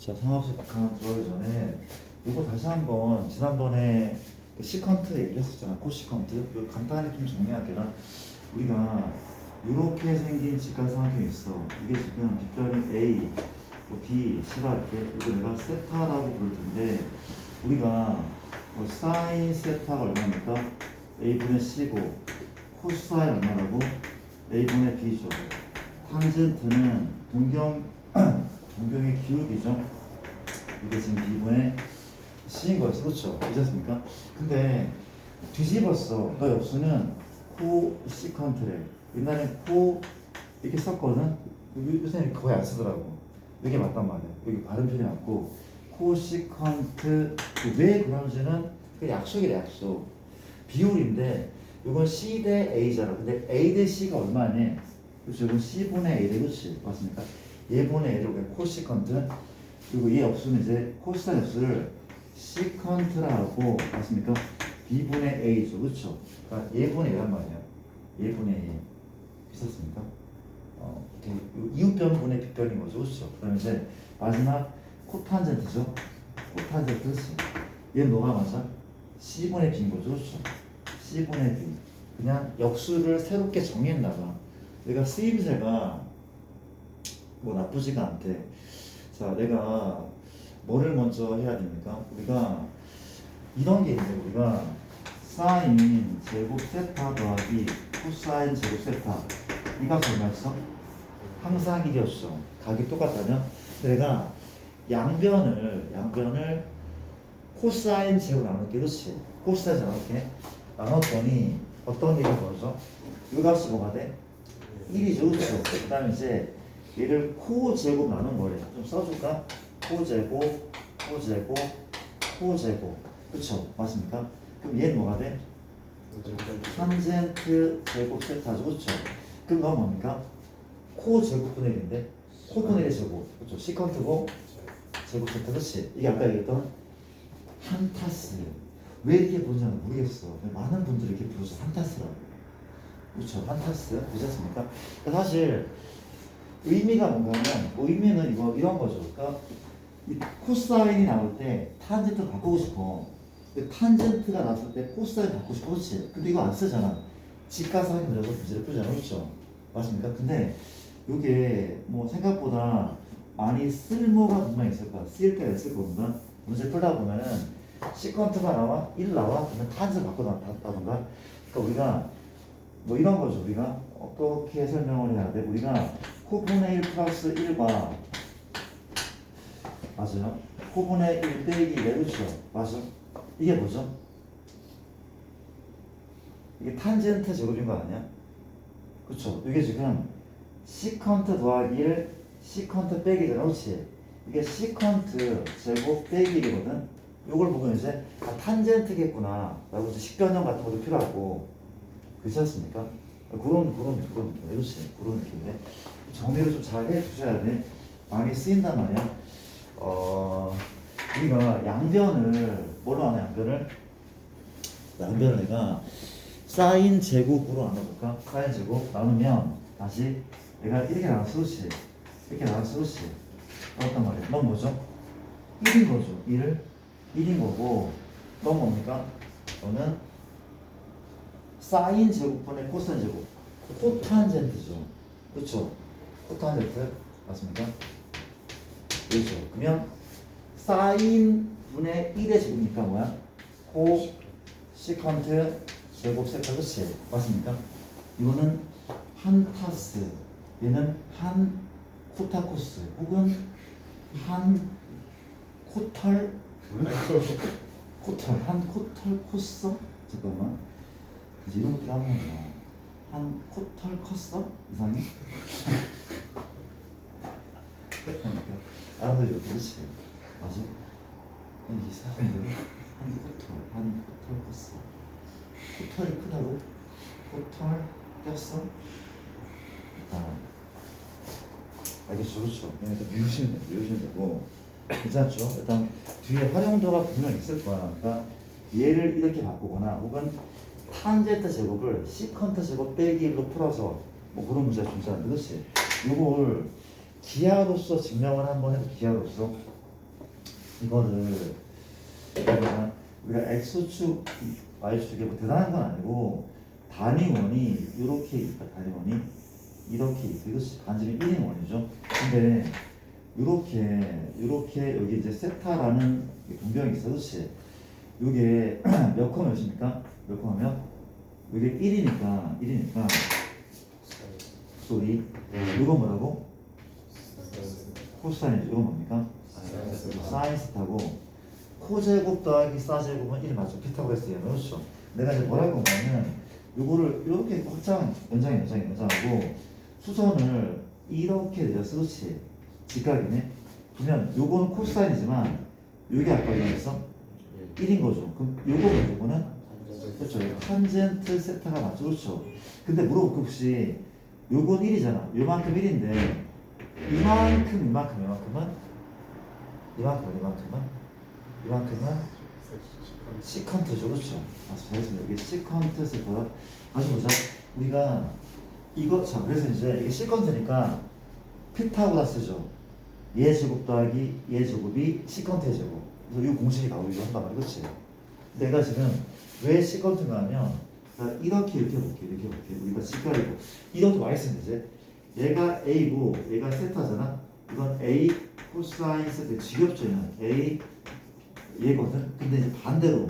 자, 상업수 극한 들어가기 전에 이거 다시 한번 지난번에 그 시컨트 얘기했었잖아. 코시컨트. 이거 간단히 좀 정리할게요. 우리가 이렇게 생긴 직각삼각형이 있어. 이게 지금 빗변이 A, B, C라 이렇게 이거 내가 세타라고 부를 텐데 우리가 사인 세타가 얼마입니까? A분의 C고 코사인 얼마라고? A분의 B죠. 탄젠트는 동경의 기울기죠. 이게 지금 B분의 C인 거였어. 그렇죠? 괜찮습니까? 근데 뒤집었어. 너 역수는 코 시컨트래. 옛날에 코 이렇게 썼거든? 요새는 거의 안 쓰더라고. 이게 맞단 말이야. 여기 발음 표현이 맞고 코 시컨트 왜 그런지는 그 약속이래. 약속. 비율인데 이건 C 대 A잖아. 근데 A 대 C가 얼마니? 그렇죠. 이건 C분의 A 대 그렇지. 맞습니까? 얘분의 A를 우리가 코시컨트 그리고 얘 없으면 이제 코사인 역수를 시컨트라고 맞습니까? B분의 A죠. 그렇죠? 그러니까 얘분의 A란 말이야. 얘분의 A 있었습니까? 이웃변분의 빗변인 거죠. 그렇죠? 그다음에 이제 마지막 코탄젠트죠. 코탄젠트 그렇지. 얘는 뭐가 맞아? C분의 B인 거죠. 그렇죠? C분의 B. 그냥 역수를 새롭게 정했나 봐. 내가 쓰임새가 뭐 나쁘지가 않대. 자, 내가 뭐를 먼저 해야 됩니까? 우리가 이런 게 있는데 우리가 사인 제곱 세타 더하기 코사인 제곱 세타 이 값 얼마였어? 항상 1이었어. 각이 똑같다면 내가 양변을 코사인 제곱 나눌게. 그렇지? 코사인 제곱 이렇게 나눴더니 어떤 일이 벌어져? 이 값이 뭐가 돼? 1이죠. 그렇죠? 그 다음에 이제 얘를 코 제곱 나눈 거래. 좀 써줄까? 코 제곱, 코 제곱, 코 제곱. 그쵸? 맞습니까? 그럼 얘는 뭐가 돼? 탄젠트 제곱 세타죠. 그쵸? 그럼 넌 뭡니까? 코 제곱분의 1인데 코분의 1의 제곱. 그쵸? 시컨트고 제곱 세타. 그치? 이게 아까 얘기했던 한타스. 왜 이렇게 부르는지 모르겠어. 많은 분들이 이렇게 부르죠. 한타스라고. 그쵸? 한타스. 보셨습니까? 사실 의미가 뭔가면 의미는 이런 거죠. 그러니까 이 코사인이 나올 때 탄젠트 바꾸고 싶어. 근데 탄젠트가 나왔을 때 코사인 바꾸고 싶어. 그렇지? 근데 이거 안 쓰잖아. 직가상이 그려서 문제를 풀잖아. 그렇죠? 맞습니까? 근데 이게 뭐 생각보다 많이 쓸모가 분명히 있을 거야. 쓰일 때가 있을 겁니다. 문제 풀다 보면은 시컨트가 나와 1 나와 그러면 탄젠트 바꿔놨다던가. 그러니까 우리가 뭐 이런 거죠. 우리가 어떻게 설명을 해야 돼? 우리가 코분의 1 플러스 1과 맞아요? 코분의 1 빼기 내루죠. 맞아? 이게 뭐죠? 이게 탄젠트 제곱인 거 아니야? 그쵸? 이게 지금 시컨트 더하기 1 시컨트 빼기 잖아. 그렇지? 이게 시컨트 제곱 빼기 1이거든? 이걸 보고 이제 탄젠트겠구나 라고 이제 식변형 같은 것도 필요하고 그렇지 않습니까? 그런 느낌. 그렇지? 그런 느낌인데 정리를 좀 잘 해주셔야 돼. 많이 쓰인단 말이야. 우리가 양변을 뭘로 하나 양변을 내가 사인 제곱으로 나눠볼까? 사인 제곱 나누면 다시 내가 이렇게 나눠서 그렇지? 이렇게 나눠서 그렇지? 어떤 말이야? 넌 뭐죠? 1인 거죠. 1인 거고 넌 뭡니까? 너는 사인 제곱분의 코사인 제곱 코탄젠트죠. 그렇죠? 코탄젠트 맞습니까? 그렇죠. 그러면 사인 분의 1의 제곱이니까 뭐야? 코 시컨트 제곱 세타. 그렇지? 맞습니까? 이거는 한 타스 얘는 한 코타코스 혹은 한 코털 한 코털 코스 잠깐만 이제 이런 것도 하는 거야. 한 코털 컸어? 이상해? 알아들려. 그렇지? 맞아? 이 사람들 한 코털 컸어. 코털이 크다고? 코털 꼈어? 알겠죠? 그렇죠? 그러니까 미우시면 되고 괜찮죠? 일단 뒤에 활용도가 분명 있을 거야. 그러니까 얘를 이렇게 바꾸거나 혹은 탄젠트 제곱을 시컨트 제곱 빼기 1로 풀어서 뭐 그런 문제가 존재하는데 그렇지? 이걸 기하로서 증명을 한번 해도 기하로서 이거를 그러면 우리가 x축, y축에 뭐 대단한 건 아니고 단위원이 이렇게 있다. 단위원이 이렇게 있어. 이것이 반지름 1인 원이죠. 근데 이렇게 여기 이제 세타라는 분경이 있어. 그렇지? 이게 몇 컴마 몇입니까? 몇 컴마면 이게 1이니까 소리 이거 뭐라고? 코사인이죠. 이거 뭡니까? 사인 스타고 코제곱 더하기 사제곱은 1 맞죠? 피타고라스 얘는 그렇죠? 내가 이제 뭐라고 하냐면 요거를 이렇게 확장 연장하고 수선을 이렇게 내렸어. 그렇지? 직각이네. 그러면 요거는 코사인이지만 요게 아까 얘기했어? 1인 거죠. 그럼 요거는 그렇죠. 탄젠트 세타가 맞죠. 그렇죠. 근데 물어볼게 혹시 요건 1이잖아. 요만큼 1인데 이만큼은 시컨트죠. 그렇죠. 잘했습니다. 이게 시컨트 세타가 다시 보자. 우리가 이거 자 그래서 이제 이게 시컨트니까 피타고라스죠. 얘 제곱 더하기 얘 제곱이 시컨트의 제곱. 그래서 이 공식이 나오기도 한단 말이야. 그렇지? 내가 지금 왜 시컨트가 하면 이렇게 볼게. 우리가 직각이고 이것도 말했습니다. 이제 얘가 a고 얘가 세타잖아. 이건 a 코사인 세타 지겹죠. a 얘거든. 근데 이제 반대로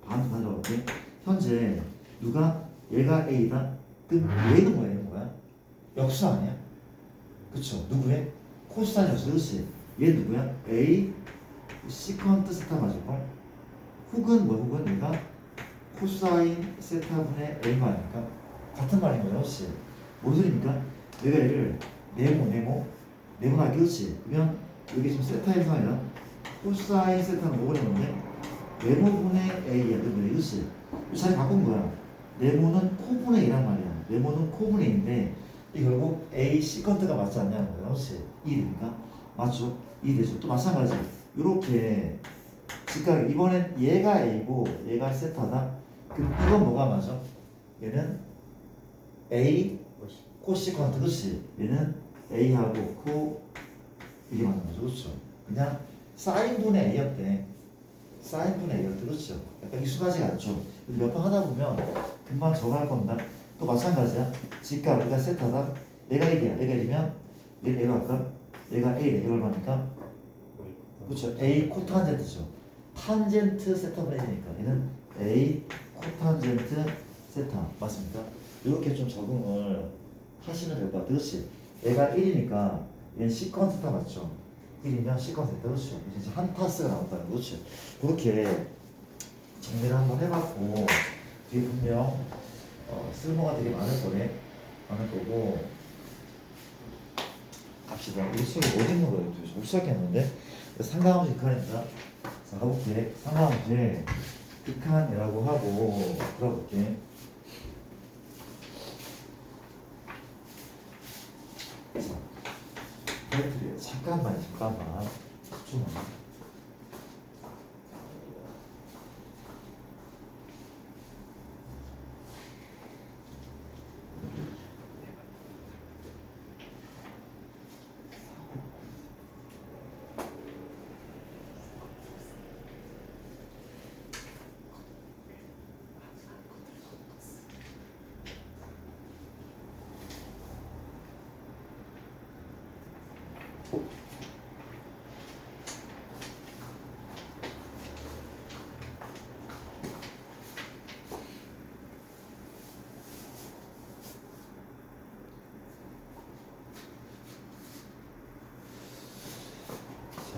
볼게. 현재 누가 얘가 a다. 그럼 얘는 뭐야? 역수 아니야? 그쵸? 누구의? 코사인 역수. 그렇지? 얘 누구야? a 시컨트 세타 맞을걸? 혹은 얘가 코사인 세타분의 a가 아닐까? 같은 말인 거야. 그렇지? 뭔 소리입니까? 내가 얘를 네모나게 그렇지? 그러면 여기 지금 세타의 상이야. 코사인 세타는 뭐가 되는데? 네모분의 a야. 그렇지? 잘 바꾼 거야. 네모는 코분의 2란 말이야. 네모는 코분의 2인데 이 결국 a 시컨트가 맞지 않냐는 거야. 그렇지? 1이니까 맞죠? 2되죠. 또 마찬가지. 이렇게 직각 이번엔 얘가 a고 얘가 세타다. 그럼 이건 뭐가 맞아? 얘는 a 코시컨트. 그렇지? 얘는 a하고 코 이게 맞는 거죠. 그렇죠? 그냥 사인분의 a였대. 그렇죠? 약간 익숙하지가 않죠. 몇 번 하다 보면 금방 적응할 겁니다. 또 마찬가지야. 직각 우리가 세타다. 얘가 1이면 얘가 아까 얘가 a래. 이걸 말하니까 그렇죠? a 코탄젠트죠. 탄젠트 세타분의 1이니까 얘는 a 코탄젠트 세타 맞습니까? 이렇게 좀 적응을 하시면 될 것 같아요. 그렇지? 얘가 1이니까 얘는 시컨트 세타 맞죠? 1이면 시컨트 세타. 그렇죠? 이제 한 타스가 나온다는 거죠. 그렇게 정리를 한번 해봤고 뒤에 분명 쓸모가 되게 많을 거고 갑시다. 우리 수업이 어디 있는 거예요? 못 시작했는데 상가함수 극한입니다. 자 가볼게. 상가함수의 극한이라고 하고 들어볼게. 자 배틀이에요. 잠깐만. 조금만.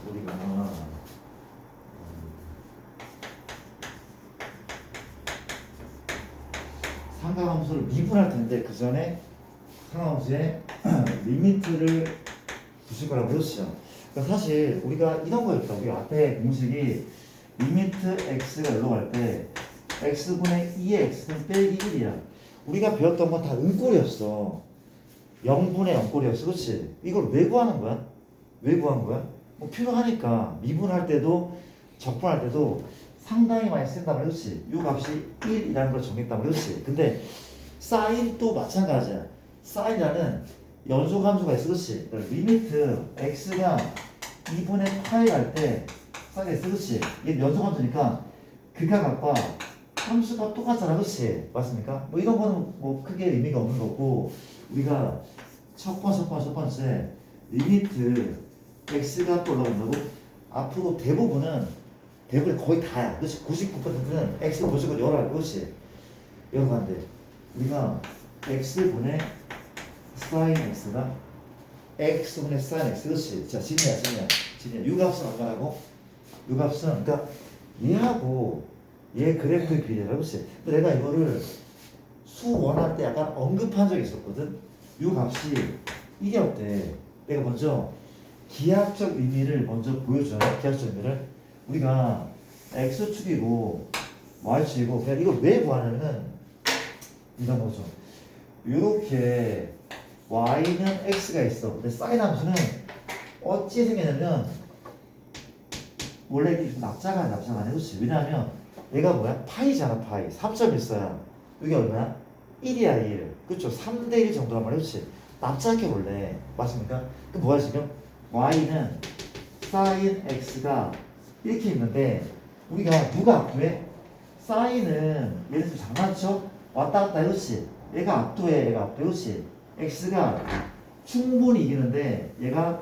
우리가 상가함수를 미분할 텐데 그 전에 상가함수의 리미트를 두실 거라고 했었죠. 그러니까 사실 우리가 이런 거였다. 우리 앞에 공식이 리미트 x가 일로 갈 때 x분의 2의 x는 빼기 1이야. 우리가 배웠던 건 다 음꼴이었어. 0분의 0꼴이었어. 그렇지? 이걸 왜 구하는 거야? 뭐 필요하니까 미분할 때도 적분할 때도 상당히 많이 쓴단 말이지. 이 값이 1이라는 걸 정했단 말이지. 근데 사인도 마찬가지야. 사인이라는 연속 함수가 있어. 그렇지? 리미트 x가 2분의 파이 갈 때 sin x 그렇지? 얘 연속함수니까 극하각과 함수가 똑같잖아, 그렇지? 맞습니까? 뭐 이런 거는 뭐 크게 의미가 없는 거고 우리가 첫 번째 리미트 x가 또 올라간다고 앞으로 대부분은 거의 다야, 그렇지? 99%는 x 무조건 열어갈 것이 열어간대. 우리가 x분의 sin x가 x분의 sin x 그렇지? 자 진이야. 유값은 얼마라고? 유값은 그러니까 얘하고 얘 그래프의 비례라 그렇지? 근데 내가 이거를 수 원할 때 약간 언급한 적이 있었거든. 유값이 이게 어때? 내가 먼저 기하학적 의미를 먼저 보여줘요. 기하학적 의미를 우리가 x축이고 y축이고 그냥 이걸 왜 구하냐면은 이런 거죠. 요렇게 y는 x가 있어. 근데 sin 함수는 어찌 생겼냐면 원래 이게 납작한 아니야, 그렇지? 왜냐하면 얘가 뭐야? 파이잖아, 파이. 3.14야. 이게 얼마야? 1이야, 1. 그렇죠? 3대 1 정도란 말이야, 그렇지? 납작해 원래. 맞습니까? 그럼 뭐야 지금? y는 sin x가 이렇게 있는데 우리가 누가 압도해? si는 얘는 좀 장난쳐? 왔다 갔다 그렇지? 얘가 압도해, 그렇지? x가 충분히 이기는데 얘가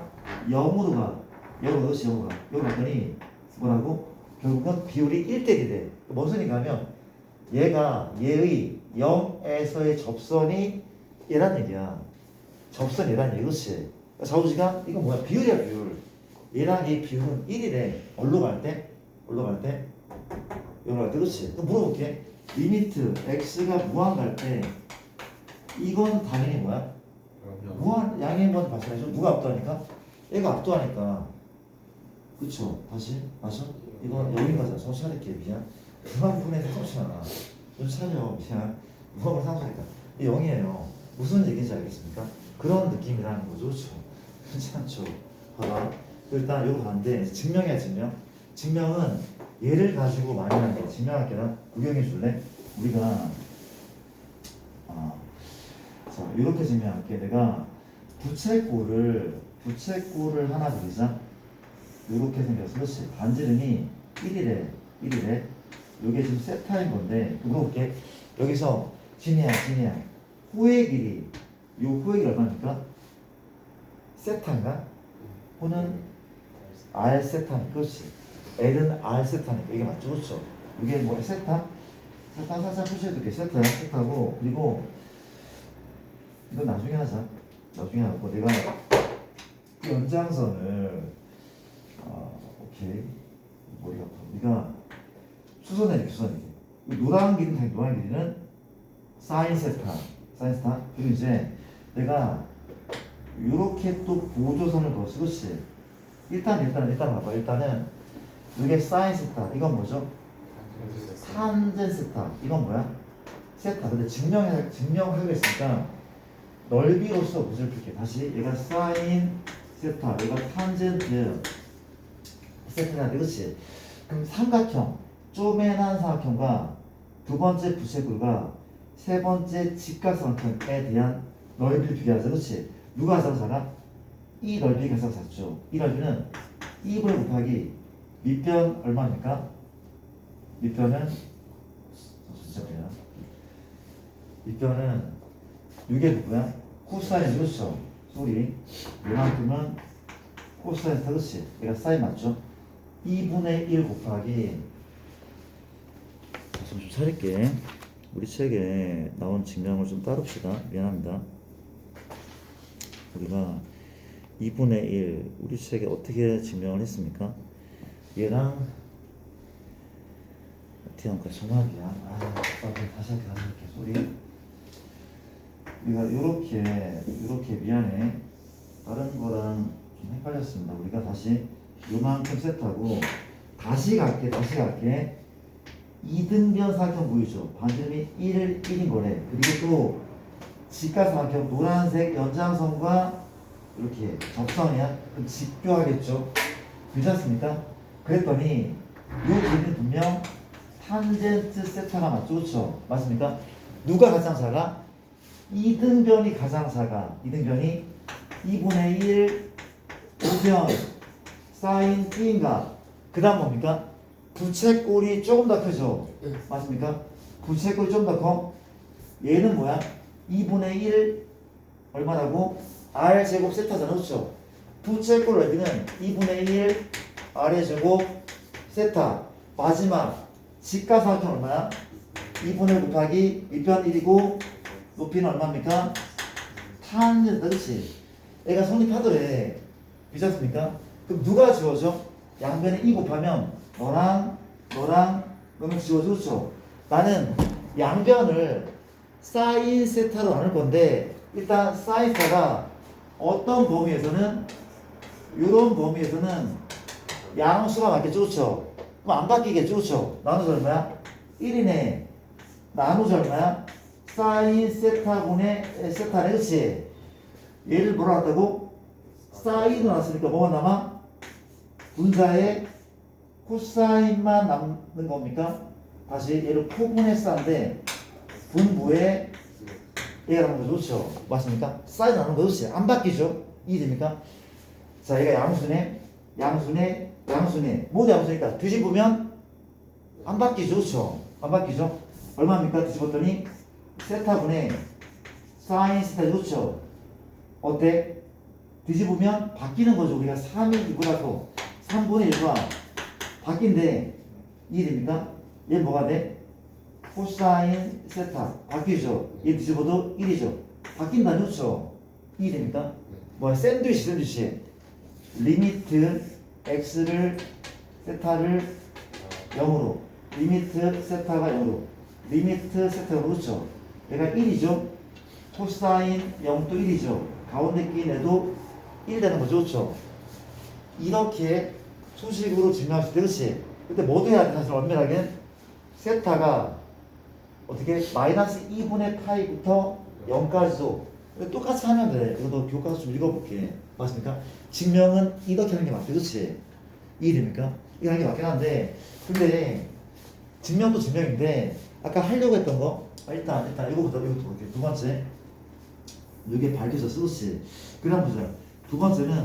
0으로 가. 0으로 그렇지? 0으로 가. 0으로 갔더니 뭐라고? 결국은 비율이 1대1이 돼. 뭔 소리인가 하면 얘가 얘의 0에서의 접선이 얘란 얘기야. 접선 얘란 얘기. 그렇지? 좌우지간 이거 뭐야? 비율이야, 비율. 얘랑 얘 비율은 1이래. 어디로 갈 때? 여기로 갈 때? 그렇지? 그럼 물어볼게. 리미트 x가 무한 갈 때 이건 당연히 뭐야? 무한 양의 무한 발생하죠. 누가 압도하니까? 얘가 압도하니까. 그쵸? 다시 맞아? 이거 여긴 거잖아. 정신 차릴게. 미안. 그만 보내서 정신하나. 좀 차려. 미안. 무함을 상수니까. 이 0이에요. 무슨 얘기인지 알겠습니까? 그런 느낌이라는 거죠. 그렇죠? 괜찮죠? 봐봐. 일단 요거 봤는데 증명이야, 증명. 증명은 얘를 가지고 많이 하는 거. 증명할게. 나 구경해 줄래? 우리가 자, 이렇게 증명할게. 내가 부채꼴을 하나 그리자. 이렇게 생겼어. 그렇지? 반지름이 1이래. 이게 지금 세타인 건데 물어볼게. 여기서 진이야. 호의 길이 호의 길이 얼마입니까? 세타인가? 호는 R 세타니까. 그렇지? L은 R 세타니까 이게 맞죠? 그렇죠? 이게 뭐 세타? 살짝 푸시해줄게. 세타고 그리고 이건 나중에 하자. 나중에 하고 내가 이 연장선을 오케이. 머리가 아파. 우리가 수선해줄게. 노란 길이는 사인 세타. 그리고 이제 내가 이렇게 또 보조선을 그었어. 그렇지? 일단 봐봐. 일단은 이게 사인 세타. 이건 뭐죠? 탄젠 세타. 이건 뭐야? 세타. 근데 증명하기로 했으니까 넓이로서 무엇을 풀게. 다시 얘가 사인 세타. 얘가 탄젠트 세타가 되겠지. 그럼 삼각형, 쪼매난 삼각형과 두 번째 부채꼴과 세 번째 직각삼각형에 대한 넓이를 비교하자. 그렇지? 누가 가장 작아? 이 넓이가 가장 작죠. 이 넓이는 2분의 곱하기 밑변 얼마입니까? 밑변은 밑변은 6의 누구야? 코사인. 그렇죠? 소리 이만큼은 코사인 세타. 그렇지? 얘가 사인 맞죠? 2분의 1 곱하기 좀 차릴게. 우리 책에 나온 증명을 좀 따릅시다. 미안합니다. 우리가 2분의 1 우리 책에 어떻게 증명을 했습니까? 얘랑 어떻게 할까? 정확이야. 다시 할게. 소리. 우리가 요렇게 미안해. 다른 거랑 좀 헷갈렸습니다. 우리가 다시 요만큼 세트하고 다시 갈게. 2등변 삼각형 보이죠? 반지름이 1인 거래. 그리고 또 직각삼각형 노란색 연장선과 이렇게 접선이야. 그럼 직교하겠죠? 괜찮습니까? 그랬더니 요 길이는 분명 탄젠트 세타가 맞죠? 그렇죠? 맞습니까? 누가 가장 작아? 2등변이 가장 작아. 2등변이 2분의 1 5변 사인 T인가? 그 다음 뭡니까? 부채꼴이 조금 더 크죠? 네. 맞습니까? 부채꼴이 좀 더 커. 얘는 뭐야? 2분의 1 얼마라고? r 제곱 세타잖아, 그렇죠? 부채꼴 여기는 2분의 1 r의 제곱 세타. 마지막 직가사각형 얼마야? 2분의 1 곱하기 위편 1이고 높이는 얼마입니까? 탄젠트, 그렇지? 얘가 성립하더래. 그렇지 않습니까? 그럼 누가 지워져? 양변에 2 곱하면 너랑 너는 지워져, 그렇죠? 나는 양변을 사인 세타로 나눌 건데 일단 사인 세타가 어떤 범위에서는 이런 범위에서는 양수가 맞겠죠, 그렇죠? 그럼 안 바뀌겠죠, 그렇죠? 나누자 얼마야? 1이네. 나누자 얼마야? 사인 세타분의 세타네, 그렇지? 얘를 뭐라 한다고? 사인으로 나왔으니까 뭐가 남아? 분자에 코사인만 남는 겁니까? 다시 얘를 코분해서인데 분모에 얘가 남는 거죠, 그렇죠? 맞습니까? 사인 나누는 거 그렇지? 안 바뀌죠? 이해됩니까? 자, 얘가 양수네 모두 양수니까 뒤집으면 안 바뀌죠, 그렇죠? 안 바뀌죠? 얼마입니까? 뒤집었더니 세타분의 사인 세타, 그렇죠? 어때? 뒤집으면 바뀌는 거죠. 우리가 3이 있고 나서 3분의 1과 바뀐데 이해됩니까? 얘 뭐가 돼? 코사인 세타 바뀌죠. 얘 뒤집어도 1이죠. 바뀐다, 그렇죠? 이해됩니까? 뭐야? 샌드위치 리미트 x를 세타를 0으로 리미트 세타가 0으로 리미트 세타가 그렇죠? 얘가 1이죠. 코사인 0도 1이죠. 가운데 끼인 애도 1 되는 거죠, 그렇죠? 이렇게 수식으로 증명할 수 있대, 그렇지? 근데 모두 해야 돼, 사실 엄밀하게 세타가 어떻게 마이너스 2분의 파이부터 0까지도 똑같이 하면 돼. 이것도 교과서 좀 읽어볼게. 맞습니까? 증명은 이렇게 하는 게 맞대, 그렇지? 이해됩니까? 이거 하는 게 맞긴 한데 근데 증명도 증명인데 아까 하려고 했던 거 일단 이거부터 볼게요. 두 번째 이게 밝혀졌어, 그렇지? 그 다음 보자. 두 번째는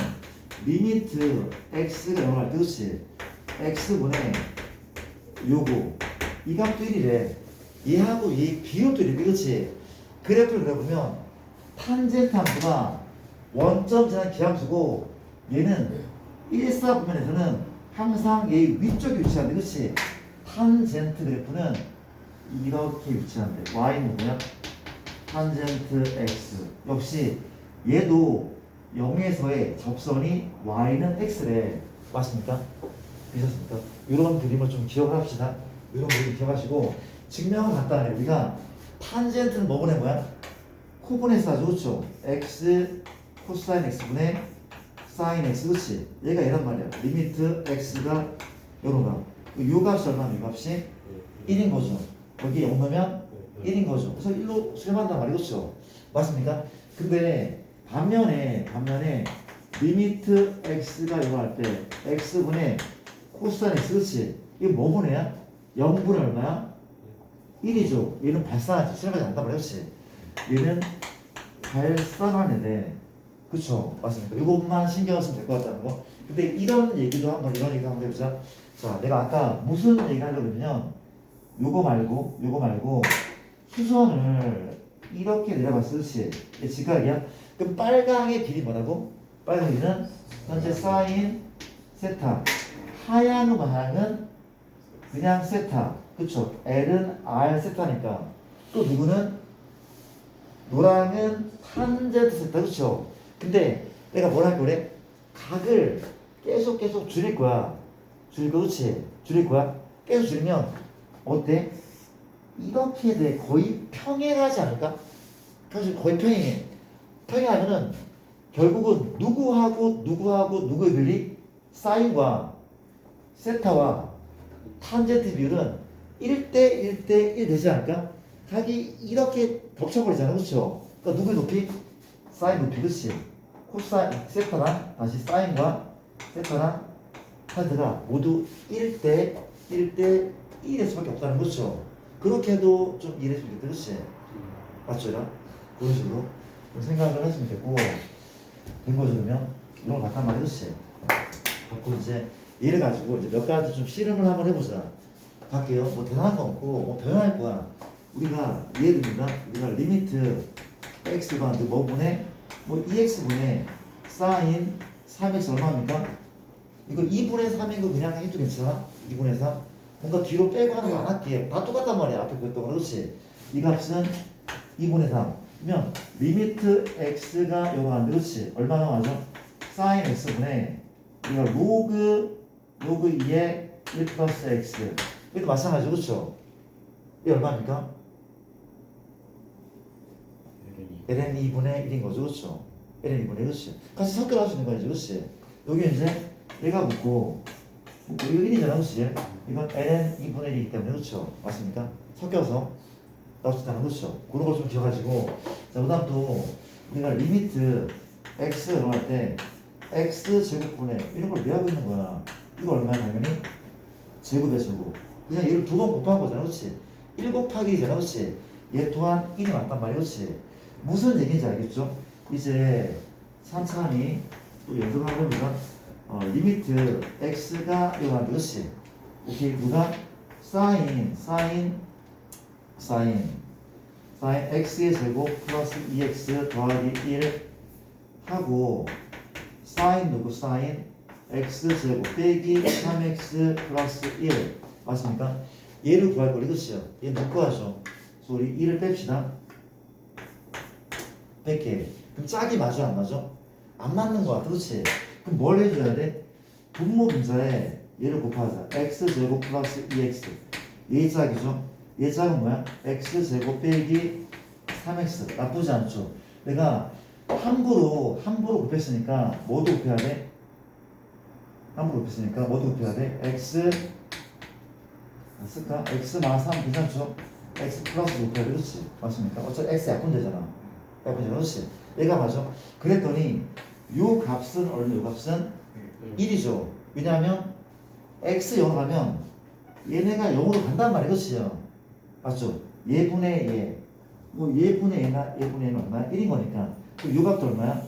리미트 x가 0을 할 때, 그렇지? x분의 요거 이 값도 1이래. 얘하고 이 비율도 1이래, 그렇지? 그래프를 그려보면 탄젠트 함수가 원점 지난 기함수고 얘는 1사분면에서는 항상 얘 위쪽에 위치한대, 그렇지? 탄젠트 그래프는 이렇게 위치한대. y는 뭐야? 탄젠트 x. 역시 얘도 0에서의 접선이 y는 x래. 맞습니까? 되셨습니까? 이런 그림을 좀 기억을 합시다. 이런 그림 기억하시고 증명은 간단해. 우리가 탄젠트는 뭐 보낸 거야? 코분해서 하죠, 그렇죠? x 코사인 x분의 사인 x, 그렇지? 얘가 얘란 말이야. 리미트 x가 요런 거. 요 값이 얼마나? 요 값이 1인 거죠. 여기 0 넣으면 1인 거죠. 그래서 1로 수렴한단 말이죠, 그렇죠? 맞습니까? 근데 반면에 리미트 x가 이거 할 때 x분의 코사인 x, 그렇지? 이게 뭐 분해야? 0분의 얼마야? 1이죠. 얘는 발산하지. 수렴하지 않단 말이야, 그렇지? 얘는 발산하는데, 그쵸? 맞습니까? 이것만 신경 쓰면 될 것 같다는 거. 근데 이런 얘기도 한번 해보자. 자, 내가 아까 무슨 얘기 하려고 했냐면 요거 말고 수선을 이렇게 내려봤을 때 직각이야. 그럼 빨강의 길이 뭐라고? 빨강 길이는 현재 사인 세타. 하얀 방향은 그냥 세타. 그쵸? L은 R 세타니까. 또 누구는? 노랑은 탄젠트 세타. 그쵸? 근데 내가 뭘 할 거래? 각을 계속 줄일 거야. 그렇지? 줄일 거야. 계속 줄이면 어때? 이렇게 돼. 거의 평행하지 않을까? 사실 거의 평행해. 평행하면은 결국은 누구의 비율이 사인과 세타와 탄젠트 비율은 1대1 되지 않을까? 각이 이렇게 겹쳐버리잖아, 그렇죠? 그러니까 누구의 높이? 사인 높이, 그렇지? 코사인 세타랑 다시 사인과 세타랑 탄젠트가 모두 1대1일 수밖에 없다는 거죠. 그렇게 해도 좀 이해할 수 있겠다, 그렇지? 맞죠? 그런 식으로 생각을 했으면 됐고 된 거죠. 그러면 이런 걸 바탕 말이 그렇지? 갖고 이제 얘를 가지고 이제 몇 가지 좀 실험을 한번 해보자. 갈게요. 뭐 대단한 거 없고 뭐 변할 거야. 우리가 예를 듭니다. 우리가 리미트 x가 뭐 분의 뭐 2x분의 사인 3x 얼마입니까? 이거 2분의 3인 거 그냥 해도 괜찮아? 2분의 3? 뭔가 뒤로 빼고 하는 거 안 할게. 다 똑같단 말이야. 앞에 그랬던 거. 그렇지? 이 값은 2분의 3. 그러면 리미트 x가 요거 안 돼. 그렇지? 얼마 나와죠? 사인 x분의 이거 로그 2의 1 플러스 x. 이것도 마찬가지죠. 그렇죠? 이게 얼마입니까? ln 2분의 1인 거죠. 그렇죠? ln 2분의 1. 그렇지? 같이 섞여 나올 수 있는 거지. 그렇지? 여기 이제 얘가 붙고 이거 1이잖아. 그렇지? 이건 ln 2분의 1이기 때문에. 그렇죠? 맞습니까? 섞여서 나올 수 있다는 거죠. 그런 걸 좀 기억하시고. 자, 그 다음 또 우리가 리미트 x 이럴 때 x 제곱분의 이런 걸 왜 하고 있는 거야? 이거 얼마야? 당연히 제곱의 제곱. 그냥 얘를 두 번 곱한 거잖아. 그렇지? 1 곱하기 2잖아. 그렇지? 얘 또한 1이 맞단 말이야. 그렇지? 무슨 얘기인지 알겠죠? 이제 3차원이 또 연습을 해보면 리미트 x가 이거 그렇지? 오케이. 누가? 사인 x의 제곱 플러스 2x 더하기 1 하고 사인 누구? 사인 x 제곱 빼기 3x 플러스 1 맞습니까? 얘를 구할 거리. 그렇죠? 얘 못 구하죠. 그래서 우리 1을 뺍시다. 100개. 그럼 짝이 맞아 안 맞아? 안 맞는 거 같아. 그렇지? 그럼 뭘 해줘야 돼? 분모 분자에 얘를 곱하자. x제곱 플러스 2x. 얘 짝이죠? 얘 짝은 뭐야? x제곱 빼기 3x. 나쁘지 않죠? 내가 함부로 곱했으니까 뭐도 곱해야 돼? 함부로 곱했으니까 뭐도 곱해야 돼? x 쓸까? x 마 3 괜찮죠? x 플러스 곱해야 돼. 그렇지? 맞습니까? 어차피 x 약분되잖아. 그렇지? 얘가 맞아. 그랬더니 요 값은 얼마? 요 값은 1이죠. 왜냐하면 x 0 하면 얘네가 0으로 간단 말이야. 그렇지요? 맞죠? 얘분의 얘. 뭐 얘분의 얘는 얼마야? 1인 거니까. 그럼 요 값도 얼마야?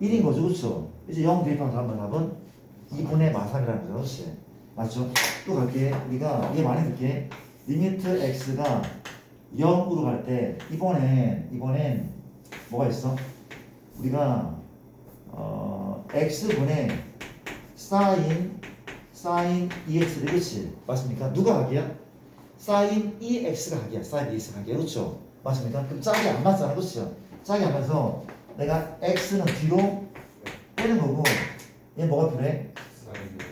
1인 거죠. 그렇죠? 이제 0 대입하면 다음 답은 2분의 마3이라는 거죠. 그렇지? 맞죠? 또 갈게. 우리가 이게 많이 듣게 리미트 x가 0으로 갈 때 이번엔 뭐가 있어? 우리가 x분의 사인 2x를 그렇지? 맞습니까? 누가 각이야? 사인 2x가 각이야. 사인 2x가 각이야. 그렇죠? 맞습니까? 그럼 짝이 안 맞잖아. 그렇죠? 짝이 안 맞아서 내가 x는 뒤로 빼는 거고 얘 뭐가 필요해?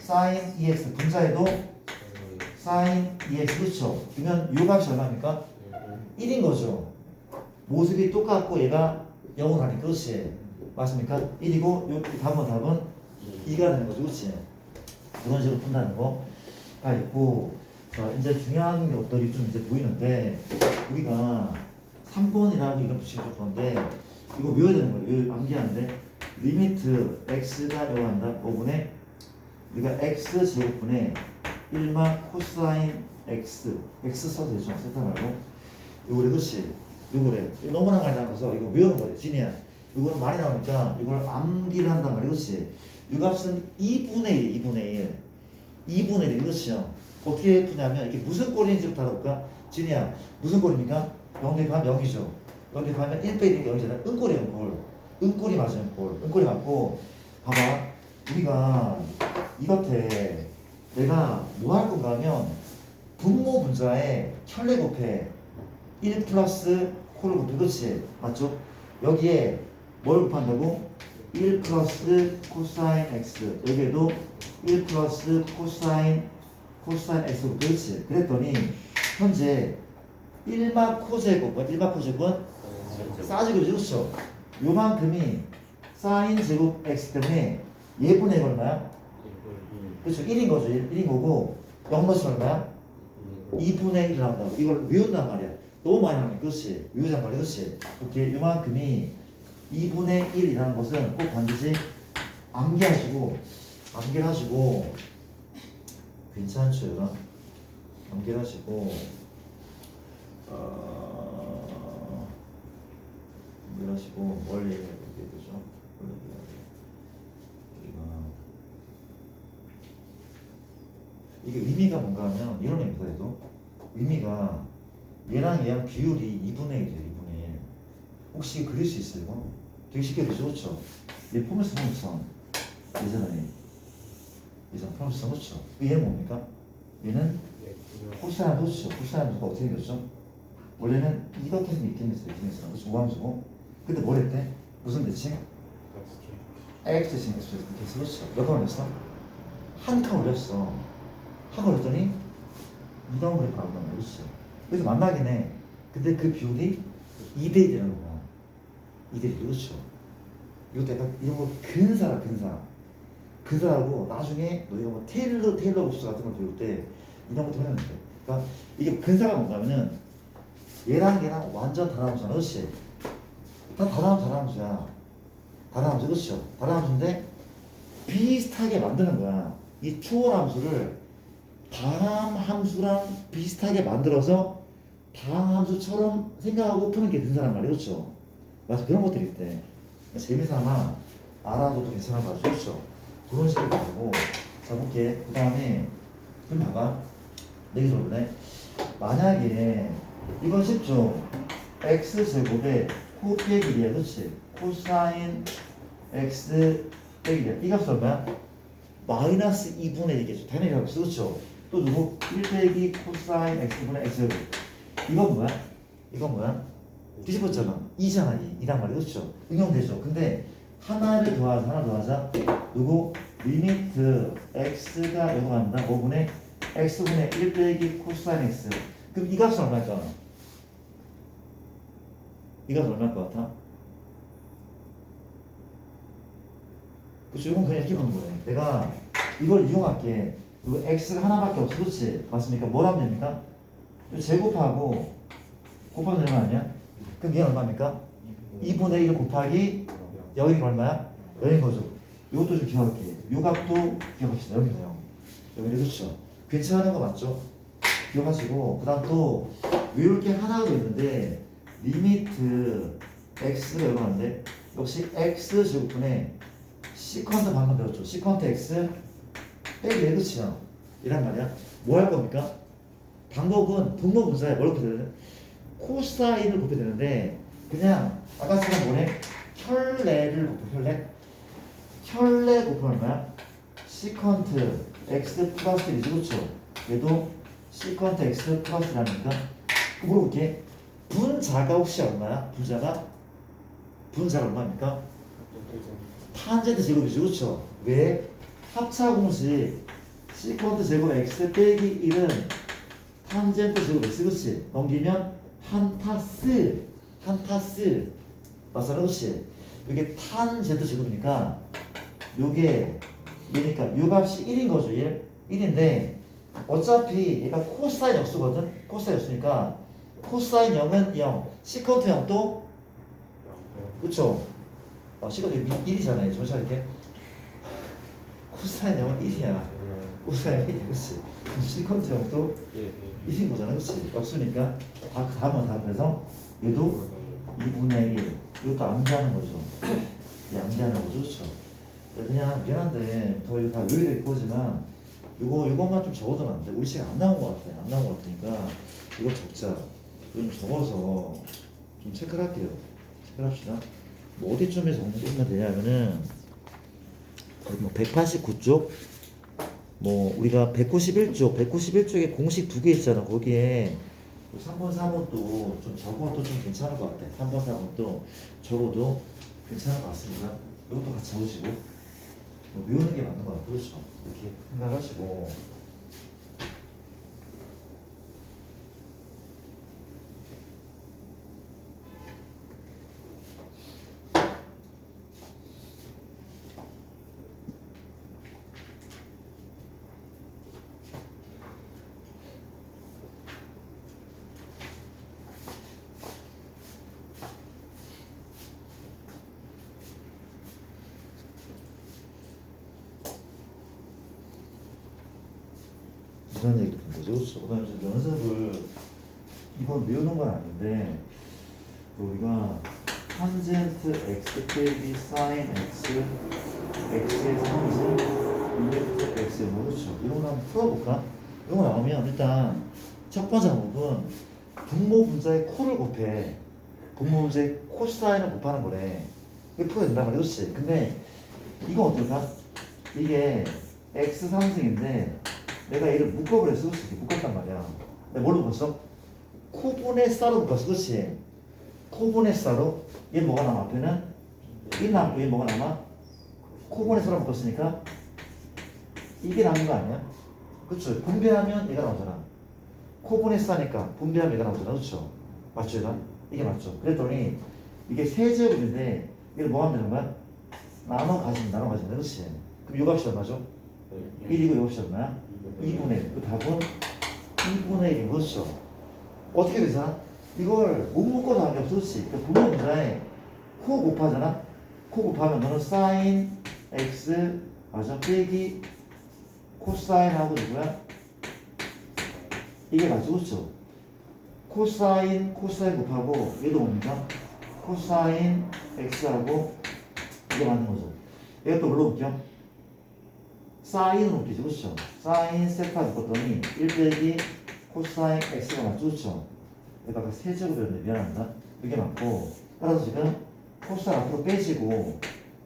사인 2x 분자에도 사인 2x 그렇죠? 그러면 요 값이 얼마입니까? 1인 거죠. 모습이 똑같고 얘가 0으로 가니까 그렇지? 맞습니까? 1이고 요 답은 2가 되는 거죠. 그렇지? 그런 식으로 푼다는 거가 있고 자 이제 중요한 것들이 좀 이제 보이는데 우리가 3번이라고 이름 붙이면 좋을 건데 이거 외워야 되는 거예요. 이거 암기하는데 리미트 x가 이거 한다 5분의 우리가 x 제곱분의 1마 코사인 x 써도 되죠. 세타 말고 요거래. 그렇지? 요거래. 너무나 많이 나와서 이거 외우는 거래. 진이야. 이거는 많이 나오니까 이걸 암기를 한단 말이야. 그렇지? 이 값은 2분의 1, 2분의 1, 그렇죠? 어떻게 푸냐면 이게 무슨 꼴인지부터 알아볼까? 진이야, 무슨 꼴입니까? 0 대입하면 0이죠. 0 대입하면 1 빼기 0이잖아. 은꼴이에요, 은꼴. 은꼴이 맞아요, 은꼴. 은꼴이 맞고, 봐봐. 우리가 이것에 내가 뭐 할 건가 하면 분모 분자에 켤레 곱해 1 플러스 코를 곱해. 그렇지? 맞죠? 여기에 뭘 곱한다고? 1 플러스 코사인 x 여기에도 1 플러스 코사인 x 곱해. 그렇지? 그랬더니 현재 1마 코제곱은 1마 코제곱은 싸지고 그렇죠? 요만큼이 사인 제곱 x 때문에 얘분의 얼마야? 그렇죠? 1인 거죠. 1인 거고 0 넣으면 얼마야? 2분의 1 나온다고. 이걸 외운단 말이야. 너무 많이 하면 그렇지. 외우잔 말이야. 그렇지. 이렇게 요만큼이 2분의 1이라는 것은 꼭 반드시 암기하시고 괜찮죠? 여러분? 암기하시고 암기하시고 뭘 얘기해야 되죠? 이게 의미가 뭔가 하면 이런 의미가 해도 의미가 얘랑 비율이 2분의 1이에요. 2분의 1. 혹시 이거 그릴 수 있어요? 이거? 되게 쉽게 그리죠, 그렇죠? 얘 포물선 예전에 포물선 그렇죠? 얘는 뭡니까? 얘는 코사인 도수죠. 코사인 도수가 어떻게 생겼죠? 원래는 이렇게 해서 이렇게 생겼어요. 그렇죠? 우함수고. 근데 뭘 했대? 무슨 대칭? X 대칭 X 대칭 이렇게 해서 그렇죠? 몇 칸 올렸어? 한 칸 올렸어. 하고 그랬더니 이동 그래프 나온단 말이야. 그렇죠? 그래서 만나긴 해. 근데 그 비율이 2대 1이라는 거야. 2대 1. 그렇죠? 이것도 약간 이런 거 근사라 근사. 근사하고 나중에 너 이거 뭐 테일러 옵스 같은 걸 배울 때 이런 것도 해야 돼. 그러니까 이게 근사가 뭔가면은 얘랑 완전 다람수야. 그렇지? 다 다람수야. 다람수 그렇죠? 다람수인데 비슷하게 만드는 거야. 이 초월함수를 다함함수랑 비슷하게 만들어서 다함함수처럼 생각하고 푸는 게 근사란 말이야. 그렇죠? 맞아. 그런 것들이 있대. 재미삼아 알아둬도 괜찮은 거 같죠? 그렇죠? 그런 식으로 가지고 자 볼게. 그 다음에 그럼 봐봐. 여기서 볼래? 만약에 이건 쉽죠? x제곱에 코 빼기 1이야. 그렇지? 코사인 x 빼기 1. 이 값은 얼마야? 마이너스 2분의 1이겠죠. 당연히 이 값이. 그렇죠? 또 누구? 1 빼기 코사인 x분의 x제곱. 이건 뭐야? 이건 뭐야? 뒤집었잖아. 2잖아. 2란 말이야. 그렇죠? 응용되죠. 근데 하나 더하자. 누구? 리미트 x가 이거 간다. 5분의 x분의 1 빼기 코사인 x. 그럼 이 값은 얼마일까? 이 값은 얼마일 것 같아? 그렇죠? 이건 그냥 이렇게 보는 거네. 내가 이걸 이용할게. 이거 x가 하나밖에 없어. 그렇지? 맞습니까? 뭘 하면 됩니까? 제곱하고 곱하면 얼마 아니야? 그럼 얘는 얼마입니까? 2분의 1 곱하기 여기가 얼마야? 0인 거죠. 이것도 좀 기억할게. 요 값도 기억합시다. 여기네요. 여기 그렇죠? 괜찮은 거 맞죠? 기억하시고 그 다음 또 이렇게 하나가 있는데 리미트 x가 얼마인데 역시 x 제곱분의 시컨트 방금 배웠죠? 시컨트 x 빼기 1 그치요? 이란 말이야. 뭐 할 겁니까? 방법은 분모분사에 뭘 곱해야 되는? 코사인을 곱해야 되는데 그냥 아까처럼 뭐래? 혈내를 곱해. 혈내 곱하면 얼마야? 시컨트 x 플러스 1이지. 그렇죠? 얘도 시컨트 x 플러스 1이니까 물어볼게. 분자가 혹시 얼마야? 분자가 얼마입니까? 탄젠트 제곱이죠. 그렇죠? 왜? 합차 공식 시컨트 제곱 x 빼기 1은 탄젠트 제곱 x. 그렇지? 넘기면 한타스 맞잖아. 그렇지? 이게 탄젠트 제곱이니까 요게 얘니까 요 값이 1인 거죠. 1인데 어차피 얘가 코사인 역수거든. 코사인 역수니까 코사인 0은 0, 시컨트 0도 그쵸? 시컨트 1이잖아요. 정신 이렇게 코사인 0은 1이야. 코사인 1이야. 그치? 시컨트 0도 1인 거잖아. 그치? 역수니까 다음은 다 그래서 얘도 2분의 1 이것도 암기하는 거죠. 암기하는 거죠. 그쵸? 그냥 미안한데 더 이거 다 요일될 거지만 요것만 좀 적어두면 안 돼. 우리 시간 안 나온 것 같아. 안 나온 것 같으니까 이거 적자. 좀 적어서 좀 체크를 할게요. 체크합시다. 뭐 어디쯤에 정리하면 되냐면은 뭐 189쪽 뭐 우리가 191쪽에 공식 2개 있잖아. 거기에 3번 4번도 좀 적어도 좀 괜찮을 것 같아. 3번 4번도 적어도 괜찮을 것 같습니다. 이것도 같이 적으시고 뭐 외우는 게 맞는 것 같아요. 그렇죠? 이렇게 생각하시고 이런 얘기도 본 거죠. 그렇죠? 그다음에 이제 연습을 이건 외우는 건 아닌데 우리가 탄젠트 x 빼기 사인 x x의 3이지 2x x의 그렇죠. 이런 거 한번 풀어볼까? 이거 나오면 일단 첫 번째 항목은 분모 분자의 코를 곱해. 분모 분자의 코사인을 곱하는 거래. 이게 풀어야 된단 말이야, 그렇지? 근데 이거 어떨까? 이게 x 3승인데 내가 얘를 묶어버렸어, 그렇지? 묶었단 말이야. 내가 뭘로 묶었어? 코분의 싸로 묶었어, 그렇지? 코분의 싸로 얘 뭐가 남아? 앞에는 1 남고 얘 뭐가 남아? 코분의 싸로 묶었으니까 이게 남은 거 아니야? 그렇죠? 분배하면 얘가 나오잖아. 코분의 싸니까 분배하면 얘가 나오잖아, 그렇죠? 맞죠, 얘가? 이게 맞죠? 그랬더니 이게 세제곱인데 이걸 뭐 하면 되는 거야? 나눠 가진다, 그렇지? 그럼 이 값이 얼마죠? 1이고 이 값이 얼마야? 2분의 1. 그 답은 2분의 1인 거죠. 어떻게 되잖아? 이걸 못 묶어도 하는 게 없어, 그렇지? 그 분모 분자에 코 곱하잖아? 코 곱하면 너는 사인 x 맞아? 빼기 코사인하고 누구야? 이게 맞죠, 그렇죠? 코사인 곱하고 얘도 뭡니까? 코사인 x하고 이게 맞는 거죠. 얘가 또 뭘로 묶여? 사인으로 묶이죠, 그렇죠? 사인 세타 묶었더니 1 빼기 코사인 x가 맞죠, 그렇죠? 여기다가 세제곱이었는데 미안합니다. 이게 맞고 따라서 지금 코사인 앞으로 빼지고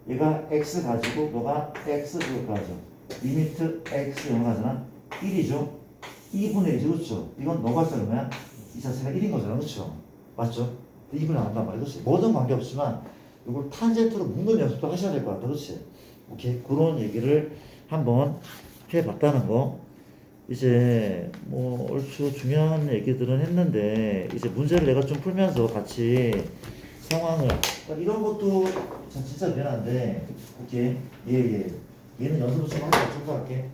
얘가 x 가지고 너가 x 제곱하죠. 리미트 x 영하잖아. 1이죠. 2분의 1이죠, 그렇죠? 이건 너가 쓴 얼마야? 이 자체가 1인 거잖아, 그렇죠? 맞죠? 2분의 안 한단 말이야, 그렇지? 뭐든 관계없지만 이걸 탄젠트로 묶는 연습도 하셔야 될 것 같아, 그렇지? 오케이, 그런 얘기를 한번 해봤다는 거. 이제 뭐 얼추 중요한 얘기들은 했는데 이제 문제를 내가 좀 풀면서 같이 상황을 이런 것도 진짜 미안한데 오케이 얘는 연습을 좀 하고 청소할게.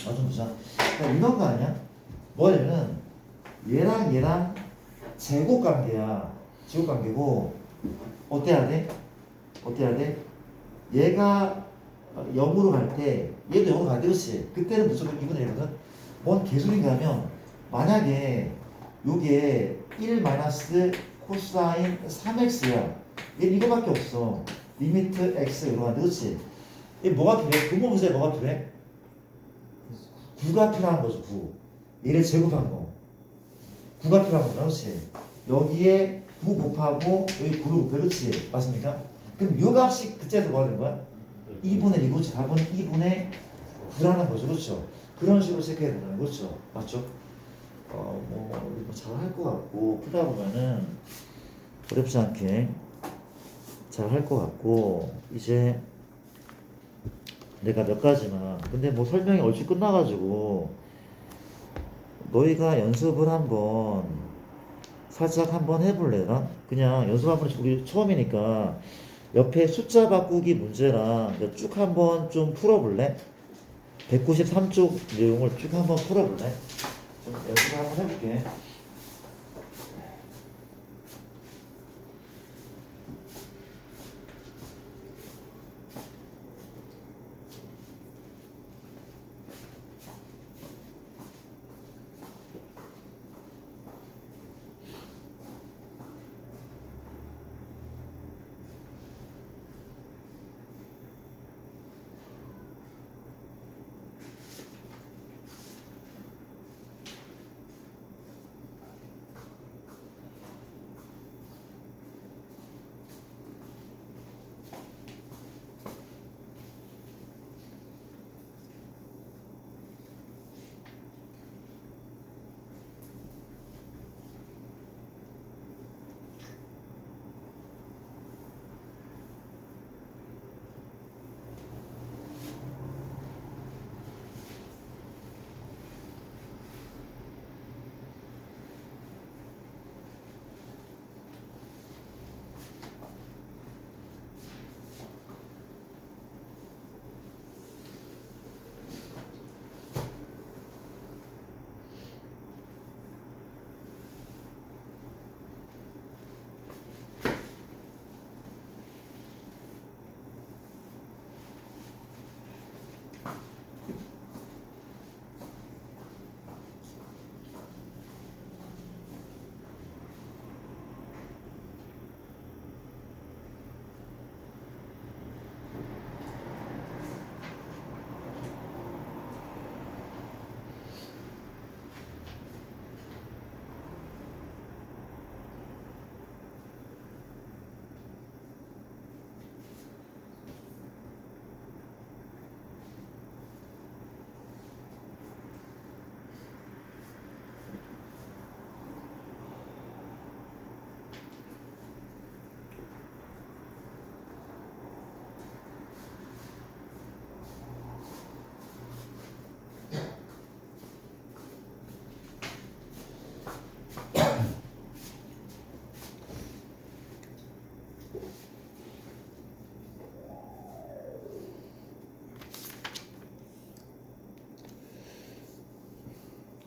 좀 보자. 그러니까 이런 거 아니야? 뭐냐면 얘랑 제곱 관계야. 제곱 관계고 어때야 돼? 얘가 0으로 갈 때 얘도 0으로 가야 돼, 그렇지? 그때는 무조건 2분의 1이거든. 뭔 개소리인가 하면 만약에 요게 1 마이너스 코사인 3x야. 얘는 이거밖에 없어. 리미트 x 이거 가는데, 그렇지? 얘 뭐가 필요해? 분모 분자에 뭐가 필요해? 9가 필요한 거죠, 9. 얘를 제곱한 거. 9가 필요한 거죠, 그렇지? 여기에 9 곱하고 여기 9를 곱해, 그렇지? 맞습니까? 그럼 요 값이 그때에서 뭐가 되는 거야? 2분의 1, 그렇지? 답은 2분의 9라는 거죠, 그렇죠? 그런 식으로 체크해야 된다는 거죠, 맞죠? 뭐 잘할 것 같고 풀다 보면은 어렵지 않게 잘 할 것 같고 이제 내가 몇 가지만 근데 뭐 설명이 얼추 끝나가지고 너희가 연습을 한번 살짝 한번 해볼래나? 그냥 연습 한번 우리 처음이니까 옆에 숫자 바꾸기 문제랑 쭉 한번 좀 풀어볼래? 193쪽 내용을 쭉 한번 풀어볼래? 좀 연습을 한번 해볼게.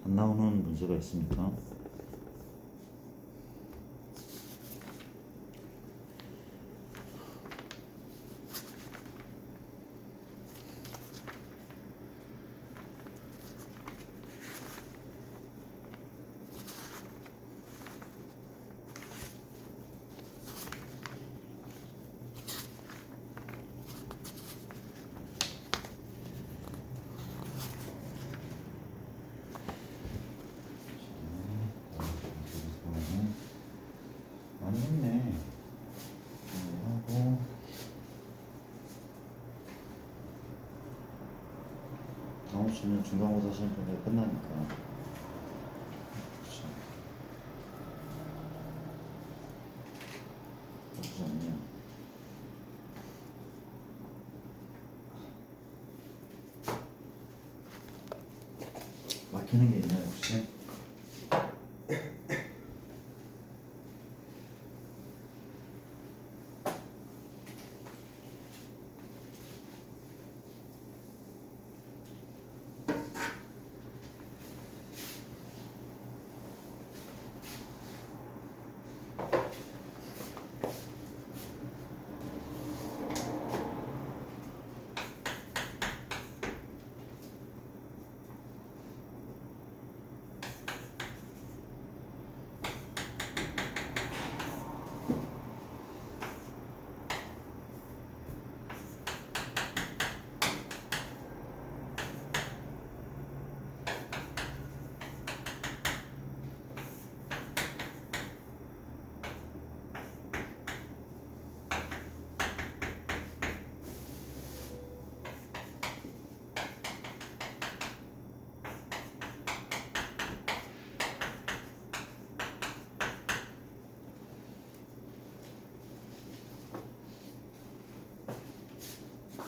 안 나오는 문제가 있습니까? 많이 했네. 하고 다음 주는 중간고사 시험 때문에 끝나니까. 그렇죠. 나쁘지 않네요. 막히는 게 있나요 혹시?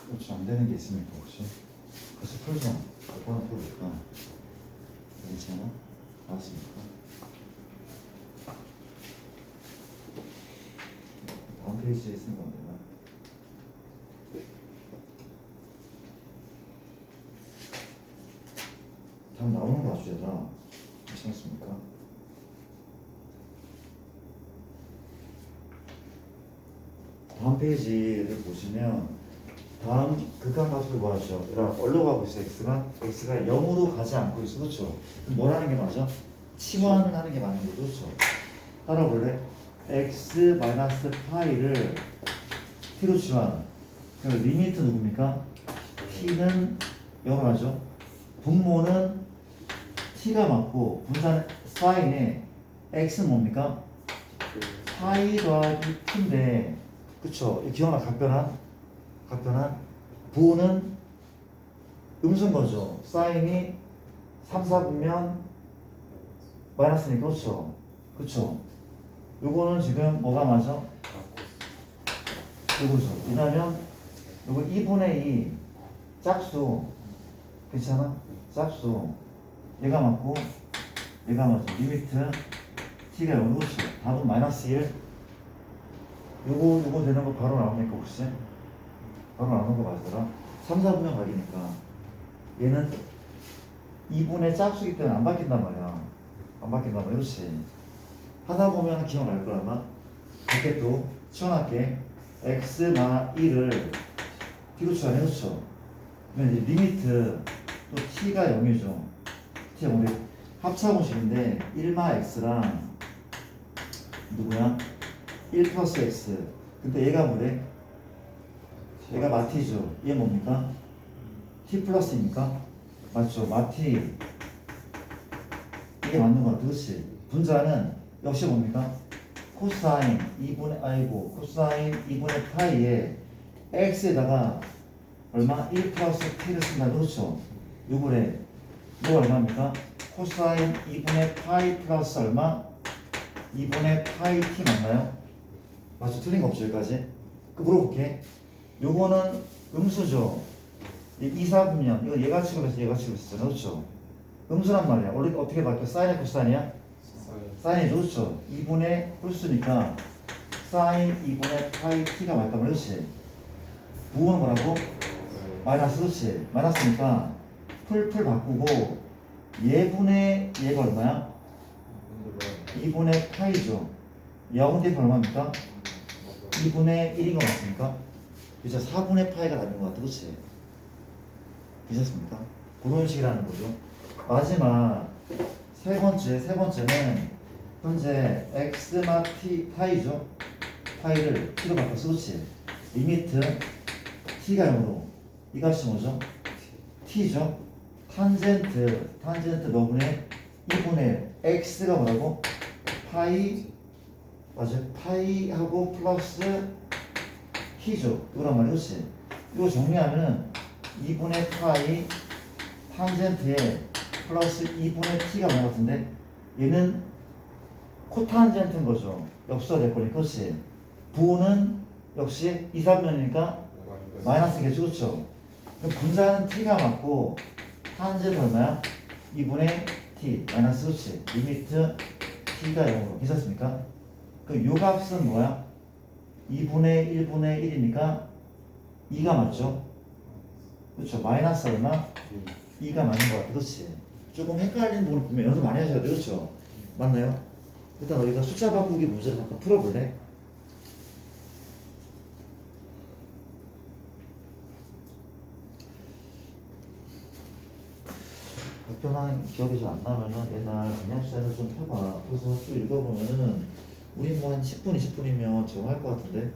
그렇죠. 안 되는 게 있습니까 혹시? 그래서 풀자. 몇 번을 풀어볼까? 괜찮아? 알았습니까? 다음 페이지에 쓴 건데. 다음 나오는 거 아시잖아. 괜찮습니까? 다음 페이지를 보시면 다음 극한값을 구하죠. 그럼 어디로 가고 있어? x가 0으로 가지 않고 있어. 그렇죠? 그럼 뭘 하는 게 맞아? 치환을 하는 게 맞는 거죠. 그렇죠? 따라볼래? x 마이너스 파이를 t로 치환. 그럼 리미트 누굽니까? t는 0을 하죠. 분모는 t가 맞고 분산 사인에 x는 뭡니까? 파이 더하기 t인데, 그쵸? 이 기억나? 각변한 부호는 음수인 거죠. 사인이 3, 4분면 마이너스니까. 그쵸? 그쵸? 요거는 지금 뭐가 맞아? 요거죠. 왜냐면 요거 2분의 2 짝수, 괜찮아? 짝수 얘가 맞고 얘가 맞죠. 리미트 t가 0. 그렇죠. 답은 마이너스 1. 요거 되는 거 바로 나옵니까 혹시? 바로 나오는 거 맞더라. 3, 4분면 각이니까 얘는 2분의 짝수기 때문에 안 바뀐단 말이야. 안 바뀐단 말이야. 그렇지. 하다 보면 기억날 거야 아마. 이렇게 또 치환할게. x마 1을 t로 치환해놓죠. 그러면 이제 리미트 또 t가 0이죠. t가 우리 합차공식인데 1마 x랑 누구야? 1 플러스 x. 근데 얘가 뭐래? 얘가 마티죠. 얘 뭡니까? t 플러스입니까? 맞죠? 마티. 이게 맞는 거 같아. 그렇지? 분자는 역시 뭡니까? 코사인 2분의 코사인 2분의 파이에 x에다가 얼마? 1 플러스 t를 쓴다. 그렇죠? 요거래. 이거 얼마입니까? 코사인 2분의 파이 플러스 얼마? 2분의 파이 t 맞나요? 맞죠? 틀린 거 없죠? 여기까지? 그 물어볼게. 요거는 음수죠. 2, 4분면 이거 얘가 치고 있어, 얘가 치고 있었잖아. 그렇죠? 음수란 말이야. 원래 어떻게 바뀌어? 사인의 코사인이야? 사인이 그렇죠. 2분의 플스니까 사인 2분의 파이 t가 맞단 말이야. 그렇지? 부호는 뭐라고? 마이너스. 그렇지? 마이너스니까 풀 바꾸고 얘분의 얘가 얼마야? 2분의 파이죠. 0 대입 얼마입니까? 2분의 1인 것 같습니까? 그죠? 4분의 파이가 답인 것 같아. 그치? 되셨습니까? 그런 식이라는 거죠. 마지막 세 번째는 현재 x마 t 파이죠. 파이를 t로 바꿔서 그치? 리미트 t가 0으로 이 값이 뭐죠? t죠. 탄젠트 너분의 2분의 x가 뭐라고? 파이 맞아요. 파이하고 플러스 t죠. 이거란 말이야. 그치? 이거 정리하면은 2분의 파이 탄젠트에 플러스 2분의 t가 나올 같은데 얘는 코탄젠트인 거죠. 역수가 될 거니까. 그렇지? 부호는 역시 2, 3면이니까 마이너스겠죠. 그렇죠? 그럼 분자는 t가 맞고 탄젠트 얼마야? 2분의 t 마이너스. 그렇지? 리미트 t가 0으로 괜찮습니까? 그럼 요 값은 뭐야? 2분의 1분의 1이니까 2가 맞죠? 그렇죠? 마이너스 얼마? 2가 맞는 것 같아. 그렇지? 조금 헷갈리는 부분 보면 연습 많이 하셔야 돼요. 그렇죠? 맞나요? 일단 우리가 숫자 바꾸기 문제를 한번 풀어볼래? 발표한 기억이 잘 안 나면은 옛날 그냥수단을 좀 펴봐. 그래서 쭉 읽어보면은 우리 뭐 한 10분, 20분이면 정할 것 같은데.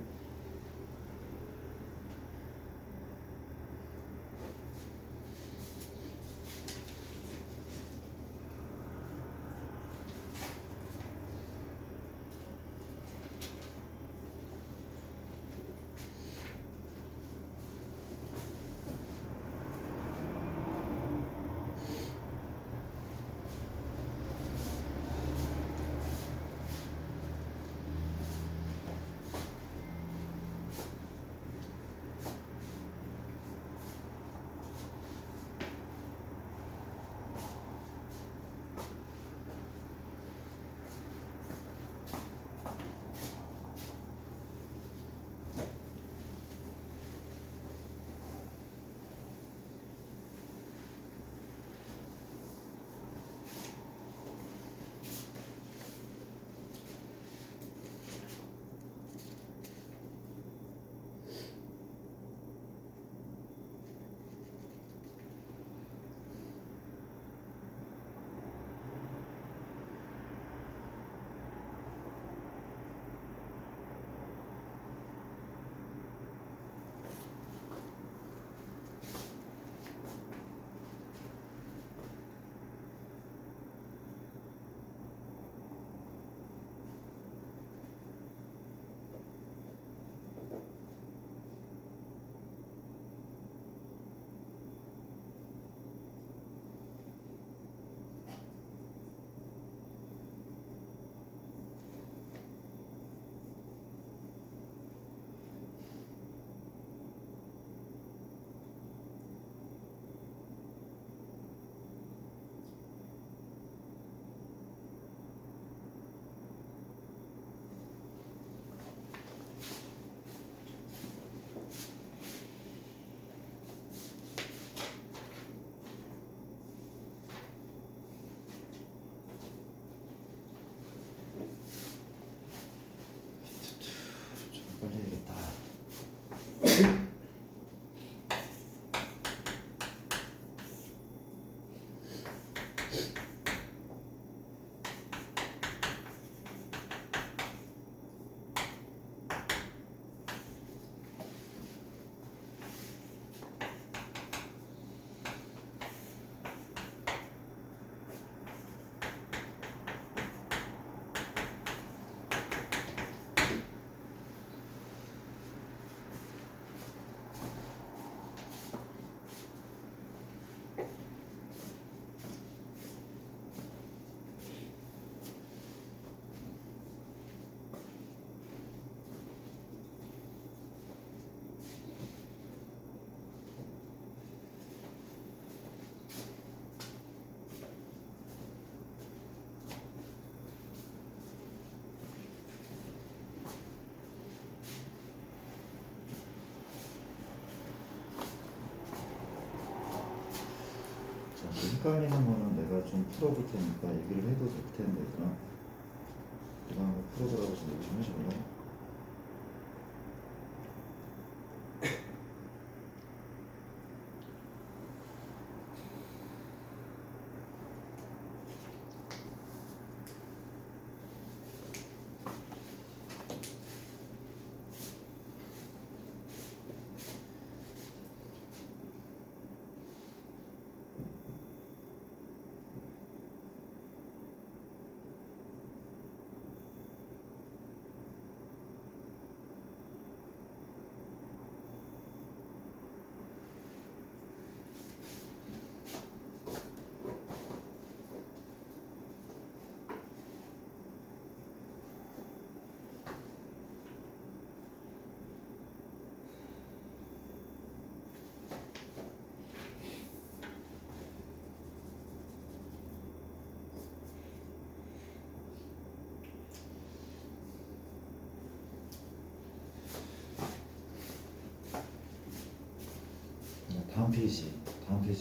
걸리겠다. 자, 헷갈리는 거는 내가 내가 좀 풀어볼 테니까 얘기를 해도 될 텐데 얘들아. 내가 한번 풀어보라고 좀 얘기 좀 해줘요. 다음 페이지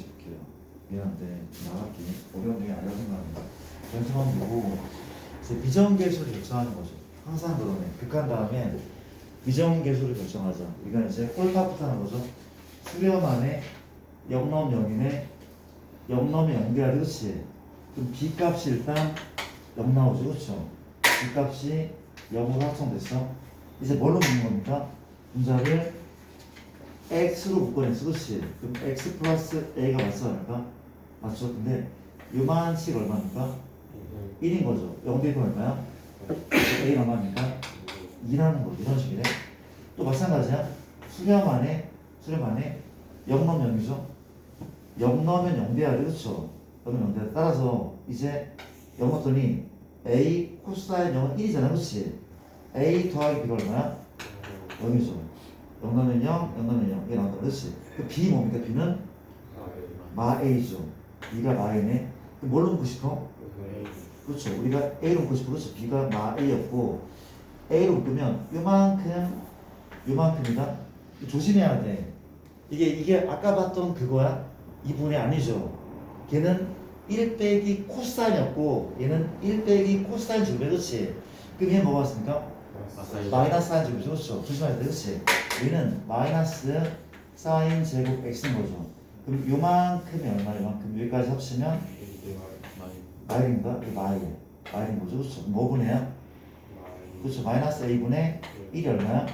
볼게요. 미안한데 나갈게. 어려운 중에 아니라고 생각합니다. 연습하면 보고 이제 미정계수를 결정하는 거죠. 항상 그러네. 극한 다음에 미정계수를 결정하자. 이건 이제 홀파부터 하는 거죠. 수렴안에 0 넣으면 0이네. 0 넣으면 0돼야 돼. 그렇지? 그럼 B값이 일단 0 나오죠. 그렇죠? B값이 0으로 확정됐어. 이제 뭘로 묶는 겁니까? 분자를 x로 묶어냈어. 그렇지? 그럼 x 플러스 a가 맞죠? 않을까? 맞죠? 근데 요만치가 얼마입니까? 1인 거죠. 0 대입은 얼마야? a가 얼마입니까? 2라는 거. 이런 식이네. 또 마찬가지야. 수렴 안에 0 넣으면 0이죠? 0 넣으면 0 돼야 돼. 그렇죠? 0 넣으면 0 돼야 돼. 따라서 이제 0 넣었더니 a 코사인 0은 1이잖아. 그렇지? a 더하기 b가 얼마야? 0이죠. 0 넣으면 0, 0 넣으면 0. 이게 나온다. 그렇지? 그 B 뭡니까? B는 마A죠. B가 마A네. 그럼 뭘로 묶고 싶어? 그렇죠. 우리가 A로 묶고 싶어. 그렇죠. B가 마A였고 A로 묶으면 요만큼이다. 조심해야 돼. 이게 아까 봤던 그거야? 이분이 아니죠. 걔는 1 빼기 코사인이었고 얘는 1 빼기 코사인 제곱이야. 그렇지? 그럼 얘는 뭐가 왔습니까? 마이너스 사인 제곱이죠. 그렇죠? 조심해야 돼. 그렇지? 얘는 마이너스 사인 제곱 x인 거죠. 그럼 요만큼이 얼마? 요만큼 여기까지 합치면 마일인가? 이게 마일인 거죠. 그렇죠? 뭐 분해야? 그렇죠. 마이너스 a분의 1이 얼마야?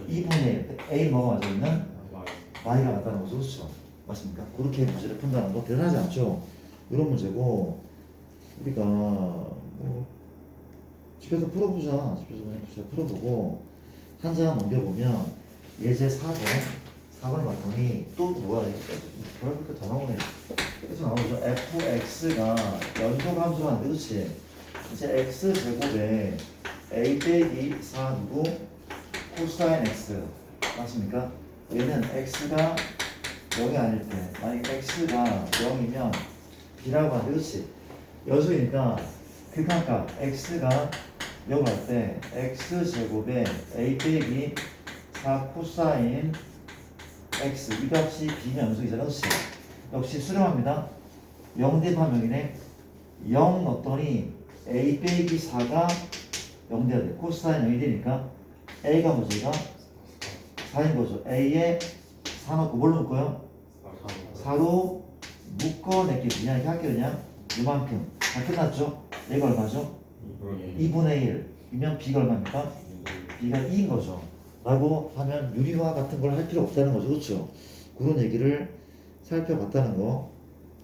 2분의 1. a 뭐가 맞아 있는? y가 맞다는 거죠. 그렇죠? 맞습니까? 그렇게 문제를 푼다는 거 대단하지 않죠? 이런 문제고 우리가 뭐 집에서 풀어보자. 집에서 그냥 풀어보고 한 장 넘겨보면 예제 4번 봤더니 또 뭐야 별거 다 나오네. 그래서 나오죠. fx가 연속 함수라는데 그렇지? 이제 x 제곱에 a 빼기 4 누구? 코사인 x 맞습니까? 얘는 x가 0이 아닐 때 만약 x가 0이면 b라고 하는데 그렇지? 연속이니까 극한값 x가 0 할 때 x 제곱에 a 빼기 4 코사인 x 이 값이 b면 연속이잖아. 그렇지? 역시 수렴합니다. 0 대입하면 0이네. 0 넣었더니 a 빼기 4가 0 돼야 돼. 코사인 0이 되니까 a가 뭐지? 이가 4인 거죠. a에 4 넣고 뭘로 묶어요? 4로 묶어냈기 그냥 이렇게 할게요. 그냥 이만큼 다 끝났죠? 얘가 얼마죠? 2분의 1이면 b가 얼마입니까? b가 2인 거죠. 라고 하면 유리화 같은 걸 할 필요 없다는 거죠. 그렇죠? 그런 얘기를 살펴봤다는 거.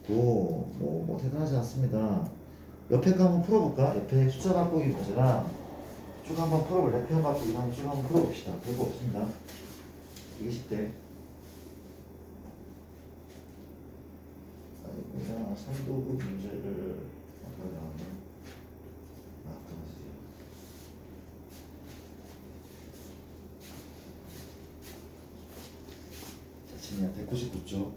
뭐 대단하지 않습니다. 옆에 거 한번 풀어볼까? 옆에 숫자 바꾸기 문제랑 쭉 한번 풀어볼래? 표현 바꾸기 쭉 한번 풀어봅시다. 별거 없습니다. 이게 10대. 아이고야, 3도급 문제를 아까 나왔네. 지금 199쪽.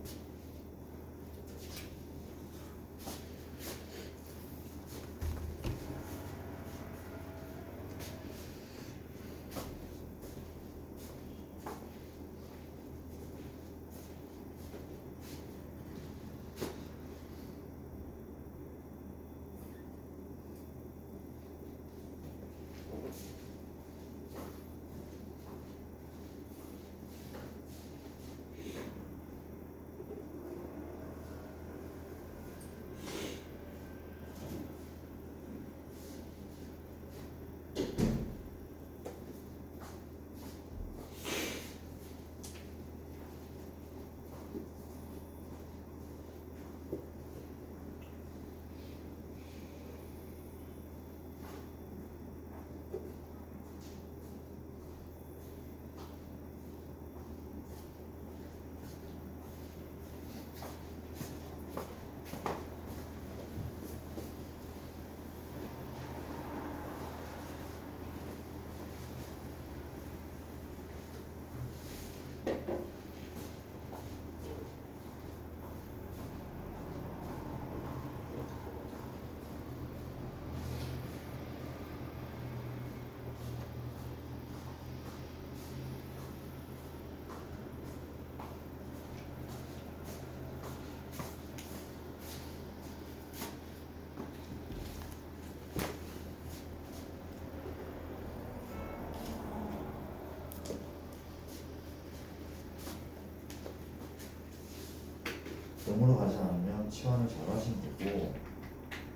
영어로 가지 않으면 치환을 잘 하신 거고,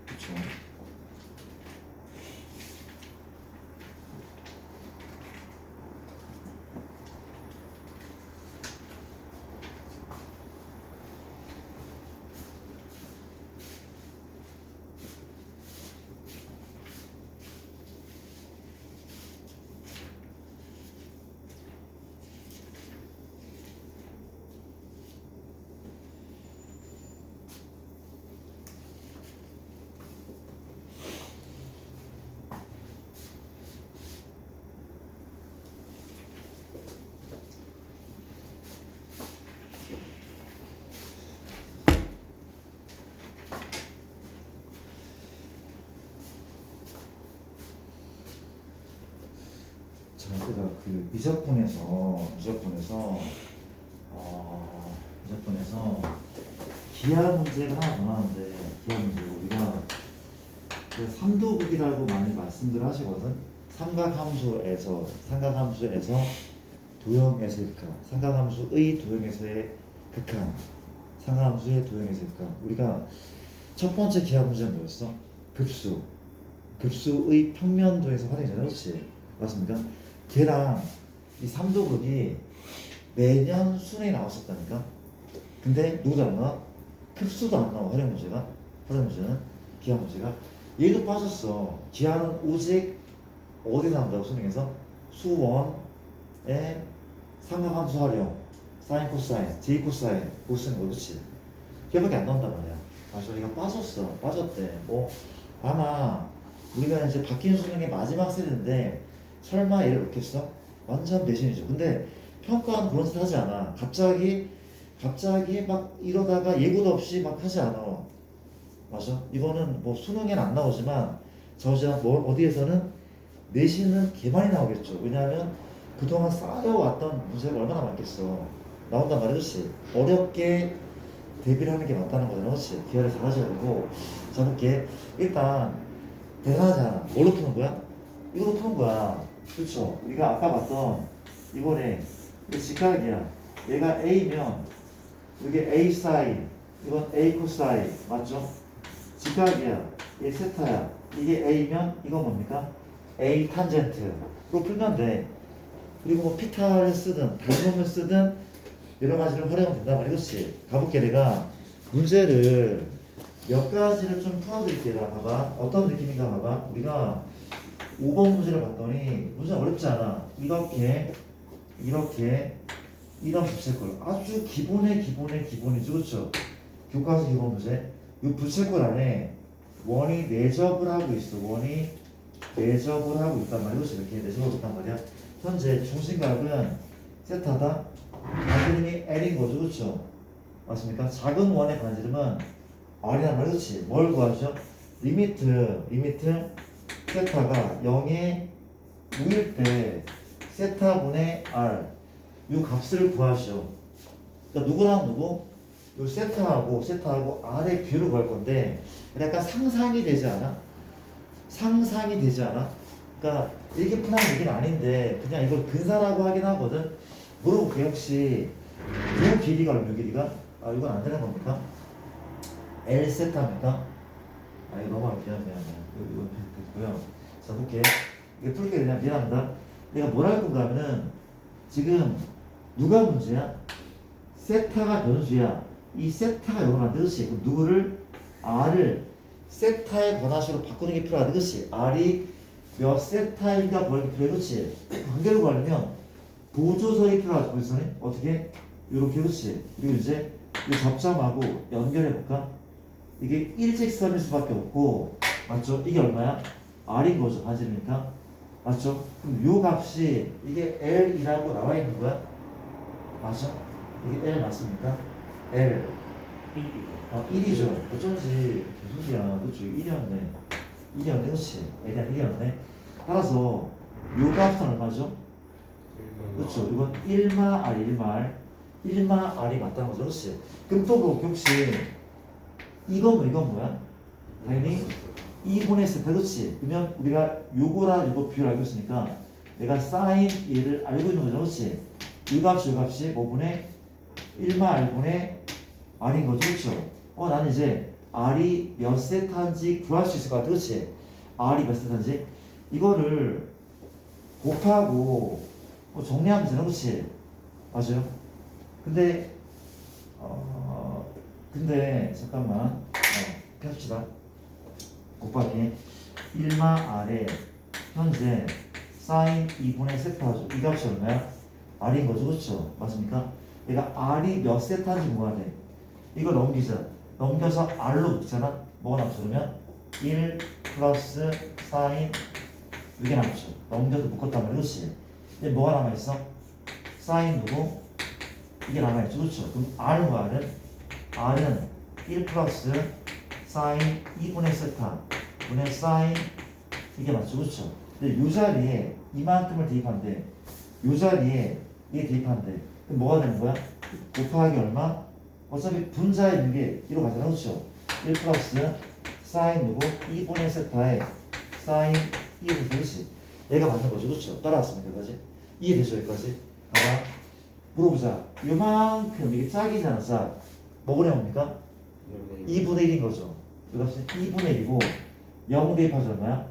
그쵸? 제가 그 미적분에서 기하 문제가 하나 더 나왔는데, 기하 문제 우리가 그 삼도극이라고 많이 말씀들 하시거든. 삼각함수에서 도형에서의 극한, 삼각함수의 도형에서의 극한, 삼각함수의 도형에서의 극한. 우리가 첫 번째 기하 문제는 뭐였어? 급수의 평면도에서 활용이잖아, 그렇지? 맞습니까? 걔랑 이 삼도극이 매년 수능에 나왔었다니까. 근데 누구도 안 나와? 급수도 안 나와. 활용 문제는 기하 문제가. 얘도 빠졌어. 기하는 오직 어디 나온다고 수능에서? 수원의 삼각함수 활용, 사인 코사인, j 코사인 못 쓰는 거, 그렇지? 걔밖에 안 나온단 말이야. 맞아, 얘가 빠졌대. 뭐 아마 우리가 이제 바뀐 수능의 마지막 세대인데 설마 얘를 넣겠어? 완전 배신이죠. 근데 평가는 그런 짓 하지 않아. 갑자기 막 이러다가 예고도 없이 막 하지 않아. 맞아? 이거는 뭐 수능에는 안 나오지만 어디에서는 내신은 개 많이 나오겠죠. 왜냐하면 그동안 쌓여왔던 문제가 얼마나 많겠어. 나온단 말이지. 어렵게 대비를 하는 게 맞다는 거잖아. 그렇지? 기하를 잘 하셔야 되고. 자, 볼게. 일단 대단하잖아. 뭘로 푸는 거야? 이걸로 푸는 거야. 그렇죠? 우리가 아까 봤던 이번에 이게 직각이야. 얘가 A면 이게 A 사인, 이건 A 코사인, 맞죠? 직각이야. 얘 세타야. 이게 A면 이건 뭡니까? A 탄젠트로 풀면 돼. 그리고 뭐 피타를 쓰든 달콤을 쓰든 여러 가지를 활용하면 된단 말이야. 그렇지? 가볼게. 내가 문제를 몇 가지를 좀 풀어드릴게요. 봐봐. 어떤 느낌인가 봐봐. 우리가 5번 문제를 봤더니 문제 어렵지 않아. 이렇게 이런 부채꼴. 아주 기본이죠. 그렇죠? 교과서 기본 문제. 이 부채꼴 안에 원이 내접을 하고 있어. 원이 내접을 하고 있단 말이야. 그렇지? 이렇게 내접을 하고 있단 말이야. 현재 중심각은 세타다. 반지름이 L인 거죠. 그렇죠? 맞습니까? 작은 원의 반지름은 R이란 말이야. 그렇지? 뭘 구하죠? 리미트 세타가 0에 6일 때 세타분의 R 이 값을 구하시오. 그러니까 누구랑 누구? 이 세타하고 R의 비율을 구할 건데 약간 상상이 되지 않아? 그러니까 이렇게 푸는 얘기는 아닌데 그냥 이걸 근사라고 하긴 하거든. 물어볼게. 혹시 이 길이가 얼마 길이가? 아, 이건 안 되는 겁니까? L 세타입니까? 아, 이거 너무 미안. 이거 됐고요. 자, 볼게. 이게 풀게 그냥 미안합니다. 내가 뭘 할 건가 하면은 지금 누가 문제야? 세타가 변수야. 이 세타가 영어로 만들었지. 그럼 누구를? R을 세타의 번화식으로 바꾸는 게 필요하다. 그렇지? R이 몇 세타인가 구하는 게 필요해. 그렇지? 관계를 구하려면 보조선이 필요하죠. 보조선이 어떻게? 이렇게. 그렇지? 그리고 이제 이 접점하고 연결해볼까? 이게 일직선일 수밖에 없고, 맞죠? 이게 얼마야? R인 거죠. 반지름이니까. 맞죠? 그럼 요 값이 이게 L이라고 나와 있는 거야? 맞아? 이게 L 맞습니까? L 1이죠. 어쩐지 무슨 소리야. 그치? 1이었네. 1이었네. 그치? L이 1이었네. 따라서 요 값은 얼마죠? 그렇죠. 이건 1마 R 1마 R이 맞다는 거죠. 그렇지? 그럼 또 볼게 혹시 이건 뭐야? 당연히 2분의 세타. 그렇지? 그러면 우리가 요거랑 요거 비율 알고 있으니까 내가 사인 얘를 알고 있는 거죠. 그렇지? 이 값이 5분의 1마 R분의 R인 거죠. 그렇죠? 나는 이제 R이 몇 세타인지 구할 수 있을 것 같아. 그렇지? R이 몇 세타인지 이거를 곱하고 정리하면 되는 거지. 맞아요? 근데 근데 잠깐만 펴봅시다. 곱하기 1마 R에 현재 사인 2분의 세타죠. 이 값이 얼마야? R인 거죠. 그렇죠? 맞습니까? 내가 R이 몇 세타인지 뭐가 돼? 이거 넘기자. 넘겨서 R로 묶잖아. 뭐가 남죠? 그러면 1 플러스 사인 이게 남죠. 넘겨서 묶었단 말이야. 그렇지? 근데 뭐가 남아있어? 사인 누구? 이게 남아있죠. 그렇죠? 그럼 R 뭐야? R은 1 플러스 사인 2분의 세타 분의 사인 이게 맞죠. 그렇죠? 근데 이 자리에 이만큼을 대입한대. 이 자리에 이게 대입한대. 그럼 뭐가 되는 거야? 곱하기 얼마? 어차피 분자에 있는 게 1로 가잖아. 그렇죠? 1 플러스 사인 누구? 2분의 세타에 사인 2분의 그렇지? 얘가 맞는 거죠. 그렇죠? 따라왔습니다. 여기까지. 이해되죠? 여기까지? 봐봐. 물어보자. 요만큼 이게 짝이잖아. 짝. 뭐분의 뭡니까? 2분의 1인 거죠. 이것은 2분의 1이고 0 대입하죠. 얼마야?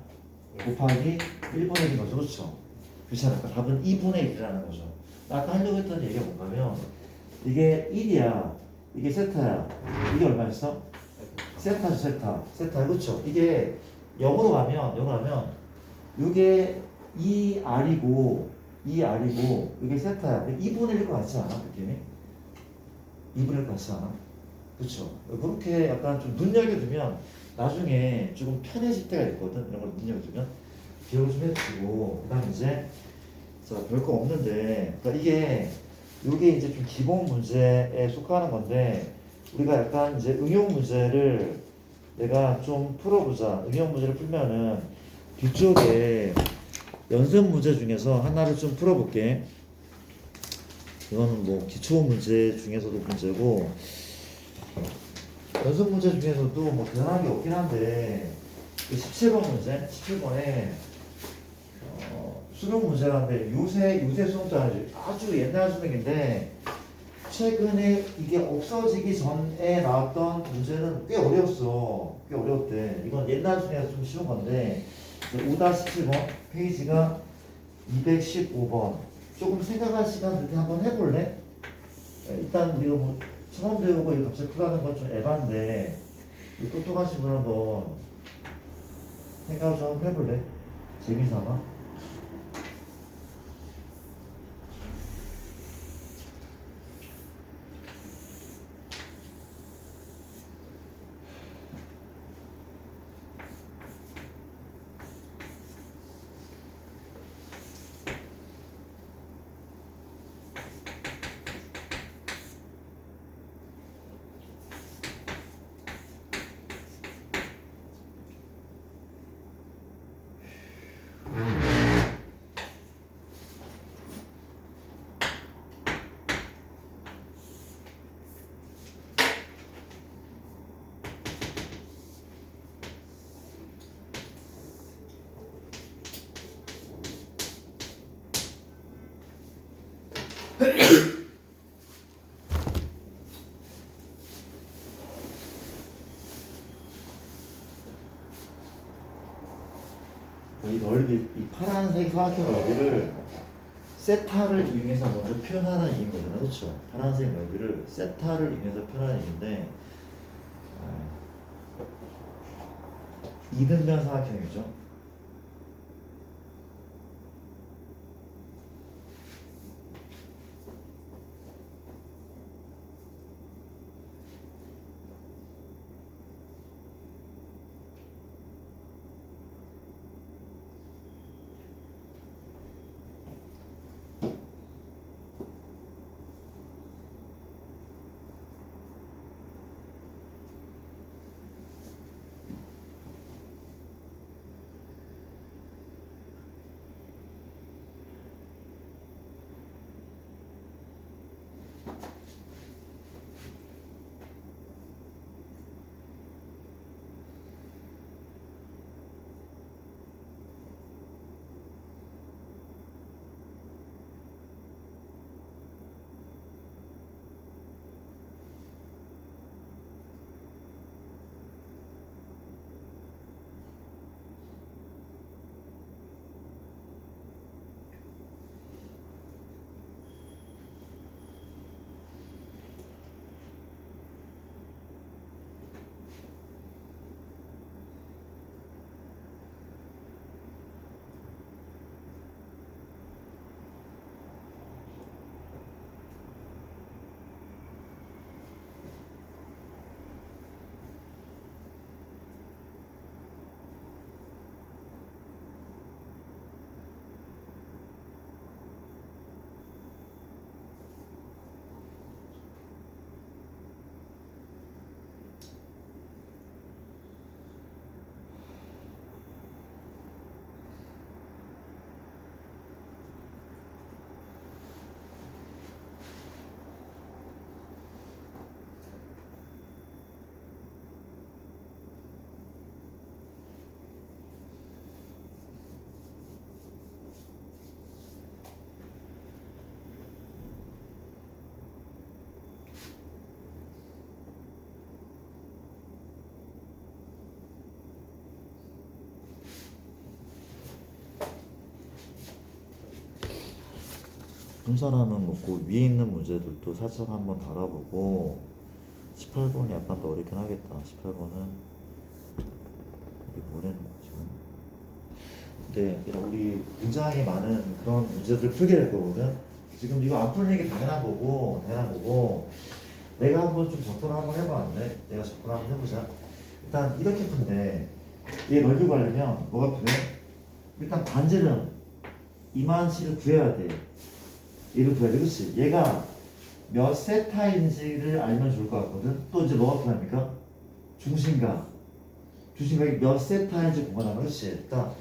곱하기 1분의 1인 거죠. 그렇죠? 그렇지 않을까? 답은 2분의 1이라는 거죠. 아까 하려고 했던 얘기가 뭔가면 이게 1이야. 이게 세타야. 이게 얼마였어? 세타죠. 세타. 그렇죠? 이게 0으로 가면 이게 2R이고 이게 세타야. 2분의 1것 같지 않아? 느낌이? 2분의 1 같지 않아? 그렇죠? 그렇게 약간 좀 눈여겨두면 나중에 조금 편해질 때가 있거든. 이런 걸 눈여겨두면 기억을 좀 해주시고 그다음 이제 자 별거 없는데 그러니까 이게 이제 좀 기본 문제에 속하는 건데 우리가 약간 이제 응용 문제를 내가 좀 풀어보자. 응용 문제를 풀면은 뒤쪽에 연습 문제 중에서 하나를 좀 풀어볼게. 이거는 뭐 기초 문제 중에서도 문제고 연습 문제 중에서도 뭐 대단한 게 없긴 한데 17번 문제, 17번에 수능 문제라는데 요새 수능도 아니지 아주 옛날 수능인데 최근에 이게 없어지기 전에 나왔던 문제는 꽤 어려웠어. 꽤 어려웠대. 이건 옛날 수능에서 좀 쉬운 건데 5-17번 페이지가 215번 조금 생각할 시간 들때 한번 해볼래? 일단 우리가 뭐 처음 배우고 이거 갑자기 풀어가는 건 좀 에반데 똑똑하신 분 한번 생각을 좀 한번 해볼래? 재미삼아. 이 넓이, 이 파란색 사각형 넓이를 세타를 이용해서 먼저 표현하는 얘기인 거잖아. 그렇죠? 파란색 넓이를 세타를 이용해서 표현하는 얘기인데 이등변 사각형이죠. 분산하는 거고 위에 있는 문제들도 살짝 한번 달아보고 18번이 약간 더 어렵긴 하겠다. 18번은 이게 뭐라는 거지? 근데 우리 굉장히 많은 그런 문제들을 풀게 될 거거든. 지금 이거 안 푸는 게 당연한 거고 내가 한번 좀 접근을 한번 해봤는데 내가 접근을 한번 해보자. 일단 이렇게 푼데 얘 넓이 구하려면 뭐가 필요해? 일단 반지름 이만치를 구해야 돼. 얘를 구해야 돼. 그렇지? 얘가 몇 세타인지를 알면 좋을 것 같거든. 또 이제 뭐가 필요합니까? 중심각이 몇 세타인지 공간하면. 그렇지? 일단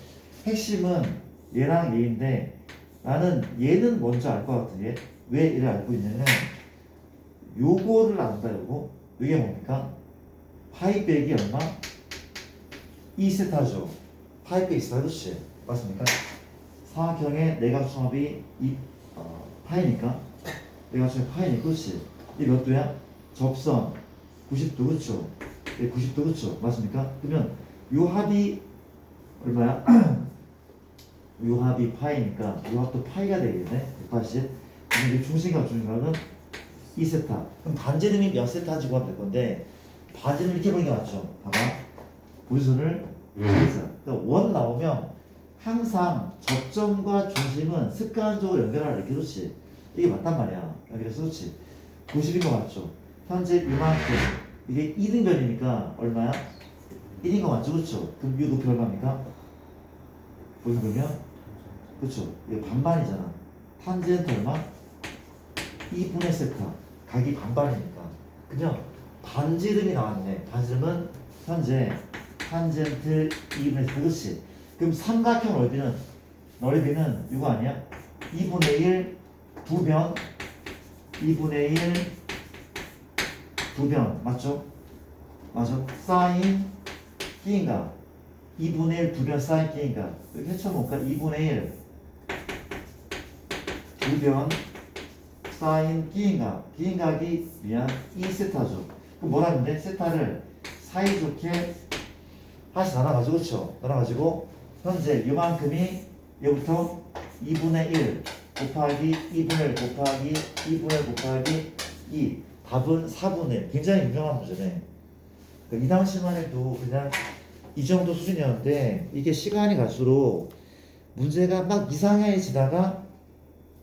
핵심은 얘랑 얘인데 나는 얘는 먼저 알 것 같아. 왜 얘를 알고 있냐면 요거를 안다. 이게 뭡니까? 파이 빼기 얼마? 2세타죠. 파이 빼기 2세타. 그렇지? 맞습니까? 사각형의 내각중합이 파이니까 내각중합 파이니까. 그렇지? 이게 몇 도야? 접선 90도. 그렇죠? 90도. 그렇죠? 맞습니까? 그러면 요 합이 얼마야? 요 합이 파이니까 요 합도 파이가 되겠네. 180. 그럼 이게 중심각은 2세타. 그럼 반지름이 몇 세타인지 구하면 될 건데 반지름 이렇게 보는 게 맞죠? 봐봐. 분수를 그러니까 원 나오면 항상 접점과 중심은 습관적으로 연결하라. 이렇게. 그렇지? 이게 맞단 말이야. 그래서 그렇지? 90인 거 맞죠? 현재 이만큼 이게 2등변이니까 얼마야? 1인 거 맞죠? 그렇죠? 그럼 이 높이 얼마입니까? 보시면 그렇죠? 이게 반반이잖아. 탄젠트 얼마? 2분의 세타. 각이 반반이니까. 그냥 반지름이 나왔네. 반지름은 현재 탄젠트 2분의 세타. 그렇지? 그럼 삼각형 넓이는 이거 아니야? 2분의 1 2변 2분의 1 2변 맞죠? 맞아. 사인 끼인가? 2분의 1 2변 사인 끼인가? 여기 해쳐볼까? 2분의 1 2변 사인 끼인가? 끼인각이 2세타죠. 그럼 뭐라 하는데? 세타를 사이좋게 하나씩 나눠가지고. 그렇죠? 나눠가지고 현재 이만큼이 여기부터 2분의 1 곱하기 2분의 1 곱하기 2분의 1 곱하기 2. 답은 4분의 1. 굉장히 유명한 문제네. 이 당시만 해도 그냥 이 정도 수준이었는데 이게 시간이 갈수록 문제가 막 이상해지다가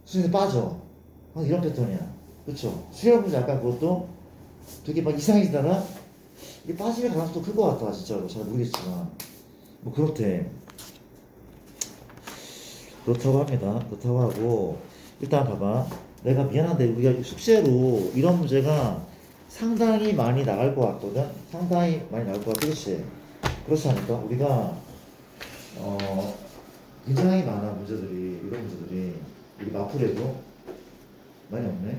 수준이 빠져. 이런 패턴이야. 그렇죠? 수열 문제 아까 그것도 되게 막 이상해지다가 이게 빠질 가능성도 클 것 같다. 진짜로. 잘 모르겠지만 뭐 그렇대. 그렇다고 합니다. 그렇다고 하고 일단 봐봐. 내가 미안한데 우리가 숙제로 이런 문제가 상당히 많이 나갈 것 같거든. 상당히 많이 나갈 것 같아. 그렇지? 그렇지 않을까? 우리가 굉장히 많아. 문제들이. 이런 문제들이 우리 마플에도 많이 없네.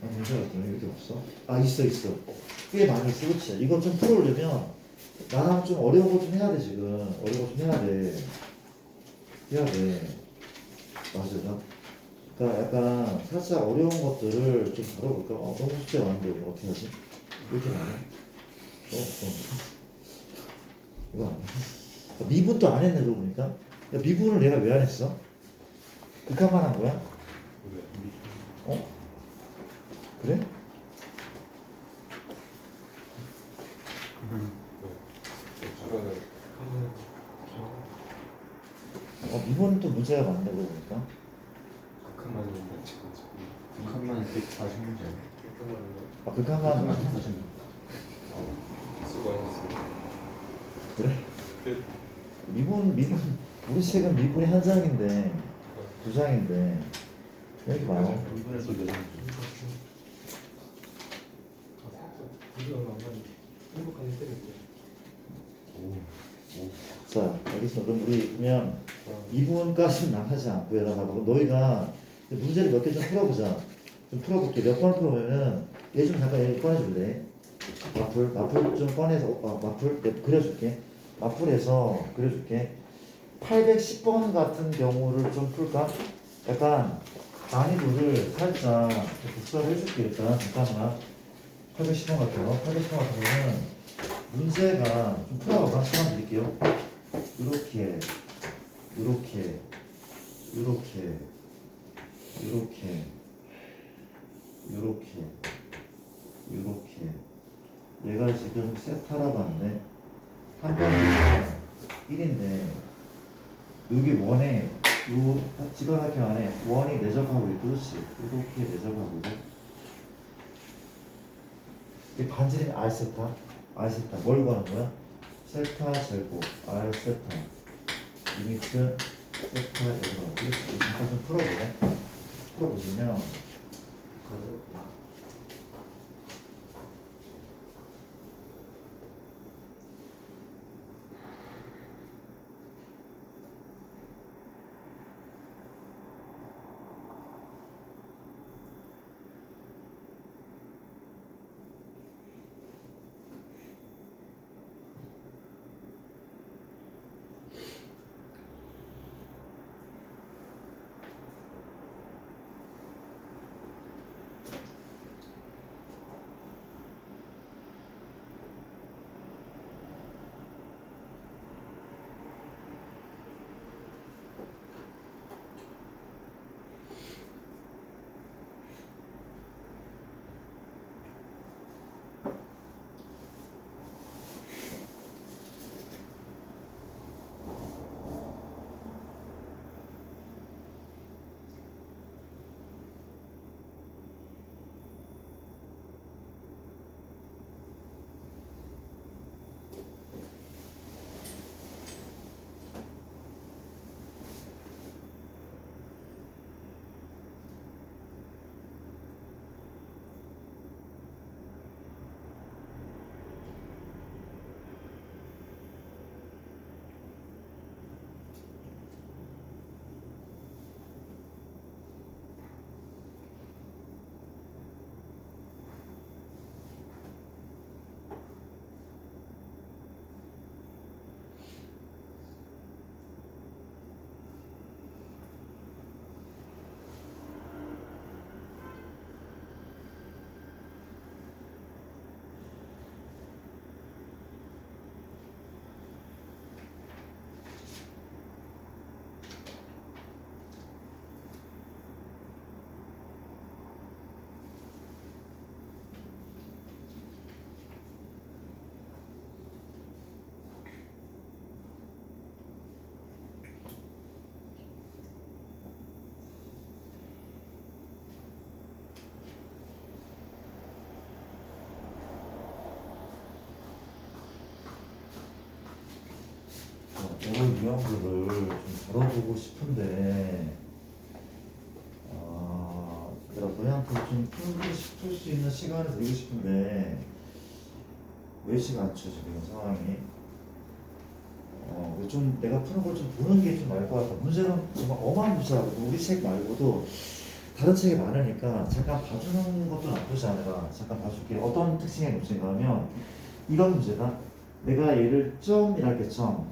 문제가 있더니 이렇게 없어? 있어. 꽤 많이 있어. 그렇지? 이거 좀 풀어오려면 나랑 좀 어려운 거 좀 해야 돼. 지금 어려운 거 좀 해야 돼. 맞아. 그러니까 약간 살짝 어려운 것들을 좀 다뤄볼까? 너무 숙제 많은데 이거 어떻게 하지? 이렇게 많아? 이거 아니야? 미분도 안 했네. 그러고 보니까. 야, 미분을 내가 왜 안 했어? 극한만 한 거야? 그래? 미분은 또 문제가 많네. 그러고 보니까. 극한만 140문제. 극한만 그래? 미분 우리 책은 미분이 한 장인데 두 장인데 왜 이렇게 많아? 미분에서 몇 장? 자, 알겠습니다. 그럼 우리 그냥 미분까지는 나가지 않고 여러분 너희가 문제를 몇 개 좀 풀어보자. 좀 풀어볼게. 몇 번 풀어보면은 얘 좀 잠깐 얘 꺼내줄래? 마플 좀 꺼내서 마플 내가 그려줄게. 마플에서 그려줄게. 810번 같은 경우를 좀 풀까? 약간 난이도를 살짝 복사를 해줄게. 일단 잠깐만. 810번 같은 거. 810번 같은 거는 문제가 좀 풀어봐봐. 시간 드릴게요. 이렇게 한 변수가 1인데 여기 원에 요 직각삼각형 안에 원이 내접하고 있고 그렇지 이렇게 내접하고 있고 이 반지름이 r 세타 뭘 구하는 거야? 세타 제곱 r 세타 리미트 세타 제곱 이렇게 잠깐 좀 풀어보시면 이런 유형들을 좀 다뤄보고 싶은데 내가 너희한테 좀 풀 수 있는 시간을 드리고 싶은데 왜지가 않죠 지금 상황이 좀 내가 푸는 걸 좀 보는 게 좀 나을 것 같아. 문제는 정말 어마무시하고 우리 책 말고도 다른 책이 많으니까 잠깐 봐주는 것도 나쁘지 않아. 잠깐 봐줄게. 어떤 특징의 문제인가 하면 이런 문제다. 내가 얘를 점이라 할게 점.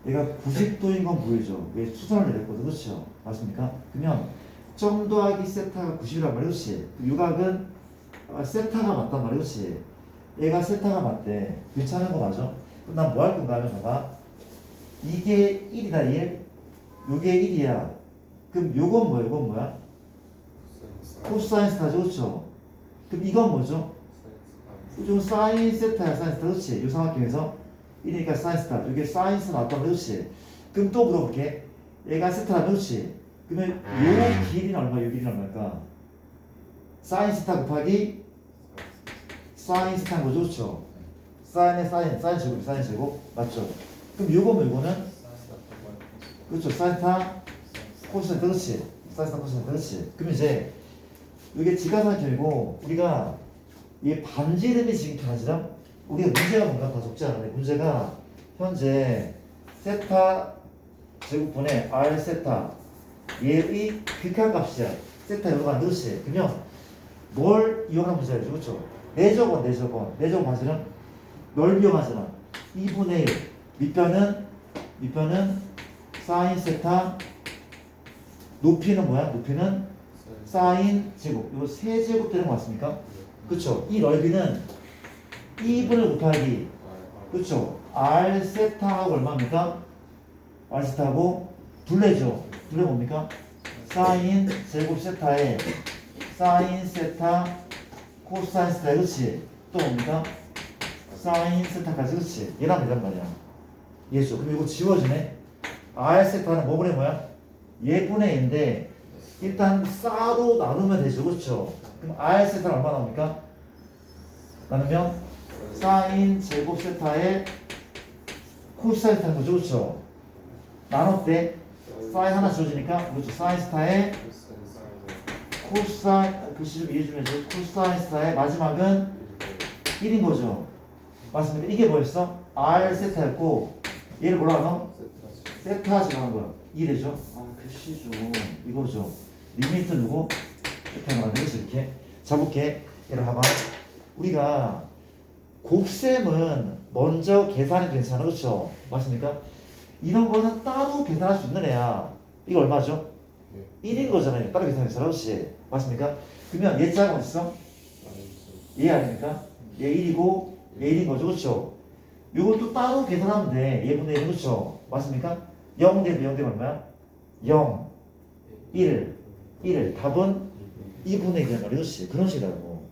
얘가 90도인 건 보이죠? 왜 수선을 내렸거든, 그렇죠? 맞습니까? 그러면 점 더하기 세타가 90이란 말이야, 그렇지? 유각은 세타가 맞단 말이야, 그렇지? 얘가 세타가 맞대. 괜찮은 거 맞아? 그럼 난 뭐 할 건가 하면 봐봐. 이게 1이다, 1. 요게 1이야. 그럼 요건 뭐야, 요건 뭐야? 코사인 세타죠, 그렇죠? 그럼 이건 뭐죠? 좀 사인 세타야, 사인 세타, 그렇지? 요 삼각형에서 1이니까 사인 세타. 이게 사인 세타 맞다면 그렇지? 그럼 또 물어볼게. 얘가 세타라면 그렇지? 그러면 요 길이는 얼마, 요 길이는 얼마일까? 사인 세타 곱하기 사인 세타인 거죠, 그렇죠? 사인의 사인 제곱, 사인 제곱 맞죠? 그럼 요거는 요거는 그렇죠? 사인 세타 코사인 그렇지? 사인 세타 코사인 그렇지? 그럼 이제 이게 직각삼각형이고 우리가 이 반지름이 지금 반지름? 우리가 문제가 뭔가 다 적지 않은데 문제가 현재 세타 제곱분의 r 세타 얘의 극한값이야. 세타 여기가 그렇지. 그러면 뭘 이용한 문제죠, 그렇죠? 내저건 반지름 넓이 이용하잖아. 2분의 1 밑변은 사인 세타 높이는 뭐야? 높이는 사인 제곱. 이거 세제곱 되는 거 맞습니까? 그렇죠? 이 넓이는 2분을 곱하기 그렇죠? r 세타하고 얼마입니까? r 세타하고 둘레죠. 둘레 뭡니까? 사인 제곱 세타에 사인 세타 코사인 세타 그렇지? 또 뭡니까? 사인 세타까지 그치? 얘랑 되단 말이야. 얘죠. 그럼 이거 지워지네. R 세타는 뭐분의 뭐야? 얘분의 얘인데 일단 싸로 나누면 되죠. 그렇죠? 그럼 R 세타는 얼마 나옵니까? 나누면 사인 제곱 세타의 코사인 세타인 거죠. 그렇죠? 나눴대. 사인 하나 지워지니까 그렇죠. 사인 세타의 코사인 글씨 좀 이해 좀 해줘. 코사인 세타의 마지막은 1인 거죠. 맞습니까? 이게 뭐였어? R 세타였고 얘를 뭐라 하노? 세타 지나간 거야. 이래죠? 아, 글씨 좀 이거죠. 리미트 누구? 이렇게 만들어서 이렇게 잡을게. 얘를 봐봐. 우리가 곱셈은 먼저 계산이 괜찮아, 그렇죠? 맞습니까? 이런 거는 따로 계산할 수 있는 애야. 이거 얼마죠? 1인 거잖아요. 따로 계산해서 그렇지? 맞습니까? 그러면 얘 짝은 어딨어? 얘 아닙니까? 얘 1이고 얘 1인 거죠, 그렇죠? 이것도 따로 계산하면 돼. 얘분의 1, 그렇죠? 맞습니까? 0 대비 0 대비 얼마야? 0, 1, 1. 답은 2분의 1이란 말이야, 그렇지? 그런 식이라고.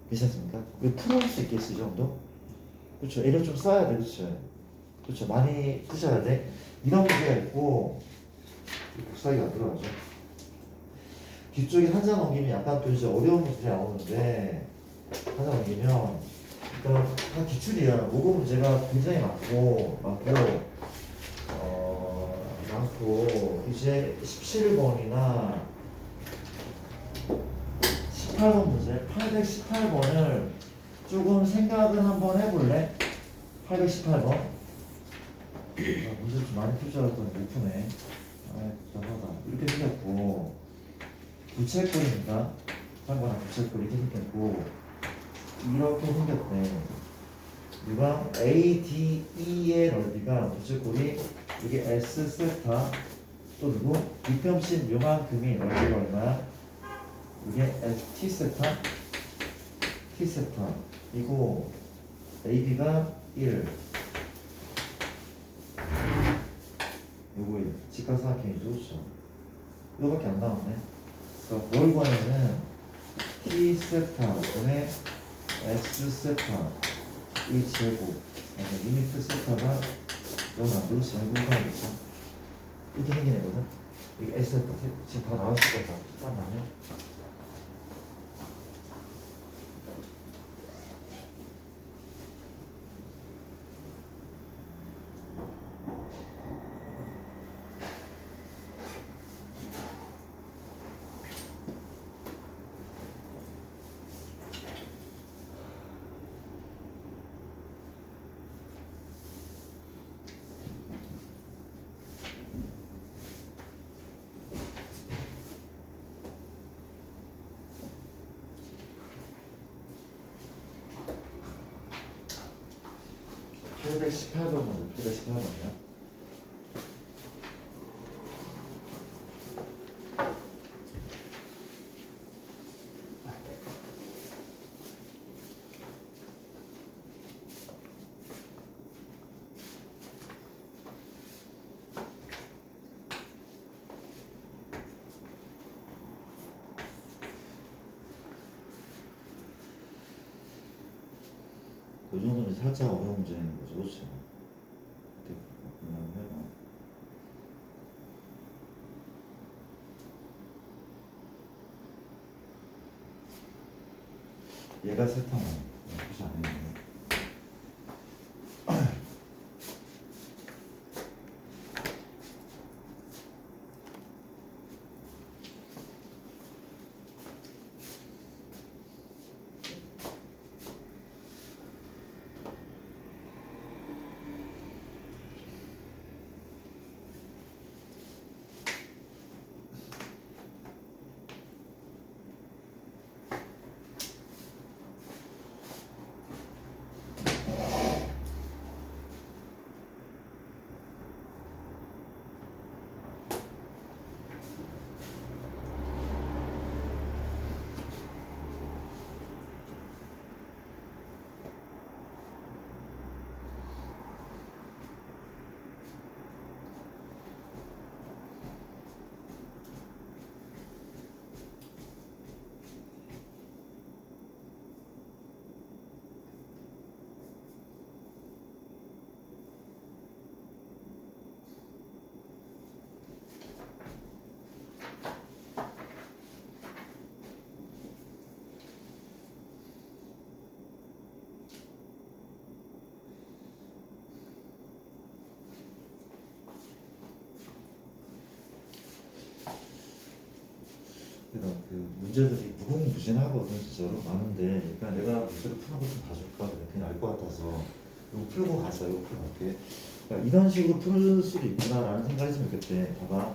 괜찮습니까? 왜 풀어볼 수 있겠어, 이 정도? 그렇죠? 애를 좀 써야 돼, 그렇죠? 그렇죠? 많이 푸셔야 돼. 이런 문제가 있고 복사기가 안 들어가죠. 뒤쪽에 한자 넘기면 약간 또 이제 어려운 문제가 나오는데 한자 넘기면 그러니까 다 기출이야. 모고 문제가 굉장히 많고 이제 17번이나 18번 문제 818번을 조금 생각을 한번 해볼래? 818번 문제 좀 많이 풀 줄 알았더니 못 푸네. 아, 답답하다. 이렇게 생겼고 부채꼴입니다. 상관한 부채꼴 이렇게 생겼고 이렇게 생겼대. 이거 A, D, E의 넓이가 부채꼴이 이게 S 세타 또 누구? 비평신 요만큼이 넓이가 얼마야? 이게 S T 세타 T 세타 이고 AB가 1 요거 1 직각삼각형이죠. 그렇죠? 요거밖에 안 나왔네. 그러니까 뭘 구하냐면 T 세타 분의 S 세타 이 제곱 리미트 세타가 여기 만들고 제곱하겠죠. 이렇게 생긴 애거든. 이게 S 세타 지금 다 나왔을 거다. 잠깐만요. 백 18번 먼저 118번이요. 그 정도면 살짝 어려운 문제인 거죠, 그렇죠? 그냥 해봐. 얘가 세타만 그렇지 않아요. 그러니까 그 문제들이 무궁무진하거든 진짜로 많은데, 그러니까 내가 문제를 푸는 거 좀 봐줄까 그래. 그냥 알 것 같아서 이거 풀고 가자. 이거 풀고 갈게. 그러니까 이런 식으로 풀 수도 있구나라는 생각이 좀 있겠대. 봐봐.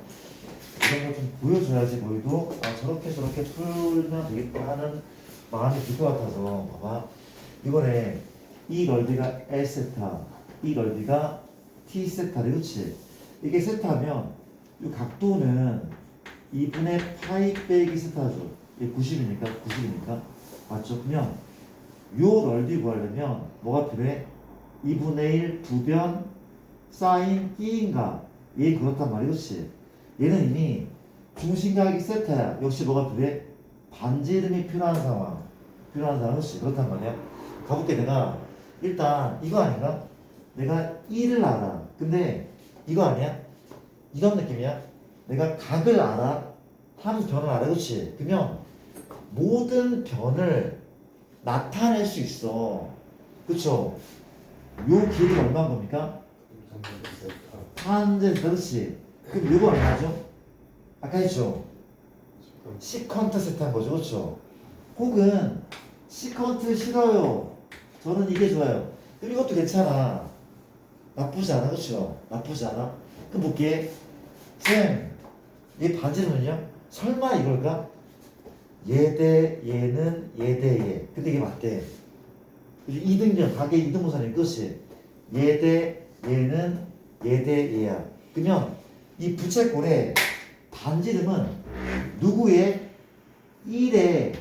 이런 거 좀 보여줘야지 너희도 아 저렇게 저렇게 풀면 되겠다 하는 마음이 들 것 같아서. 봐봐. 이번에 이 넓이가 L 세타, 이 넓이가 T 세타래, 그렇지? 이게 세타면 이 각도는 2분의 파이 빼기 세타죠. 이게 90이니까 90이니까 맞죠? 그러면 요 넓이 구하려면 뭐가 필요해? 2분의 1 두변 사인 끼인가, 얘 그렇단 말이야, 그렇지? 얘는 이미 중심각이 세타야. 역시 뭐가 필요해? 반지름이 필요한 상황, 그렇지? 그렇단 말이야. 가볼게. 내가 일단 이거 아닌가? 내가 1을 알아. 근데 이거 아니야? 이런 느낌이야? 내가 각을 알아? 한 변을 알아, 그렇지? 그러면 모든 변을 나타낼 수 있어, 그쵸? 요 길이가 얼마인 겁니까? 탄젠트, 그렇지? 그럼 이거 얼마죠? 아까 했죠? 시컨트 세타인 거죠, 그쵸? 혹은 시컨트 싫어요, 저는 이게 좋아요. 그럼 이것도 괜찮아. 나쁘지 않아, 그쵸? 나쁘지 않아. 그럼 볼게. 쌤, 얘 반지름은요? 설마 이걸까? 얘 대 얘는 얘 대 얘. 근데 이게 맞대. 이등변, 가게 이등분선이 끝이. 얘 대 얘는 얘 대 얘야. 그러면 이 부채꼴의 반지름은 누구의 1의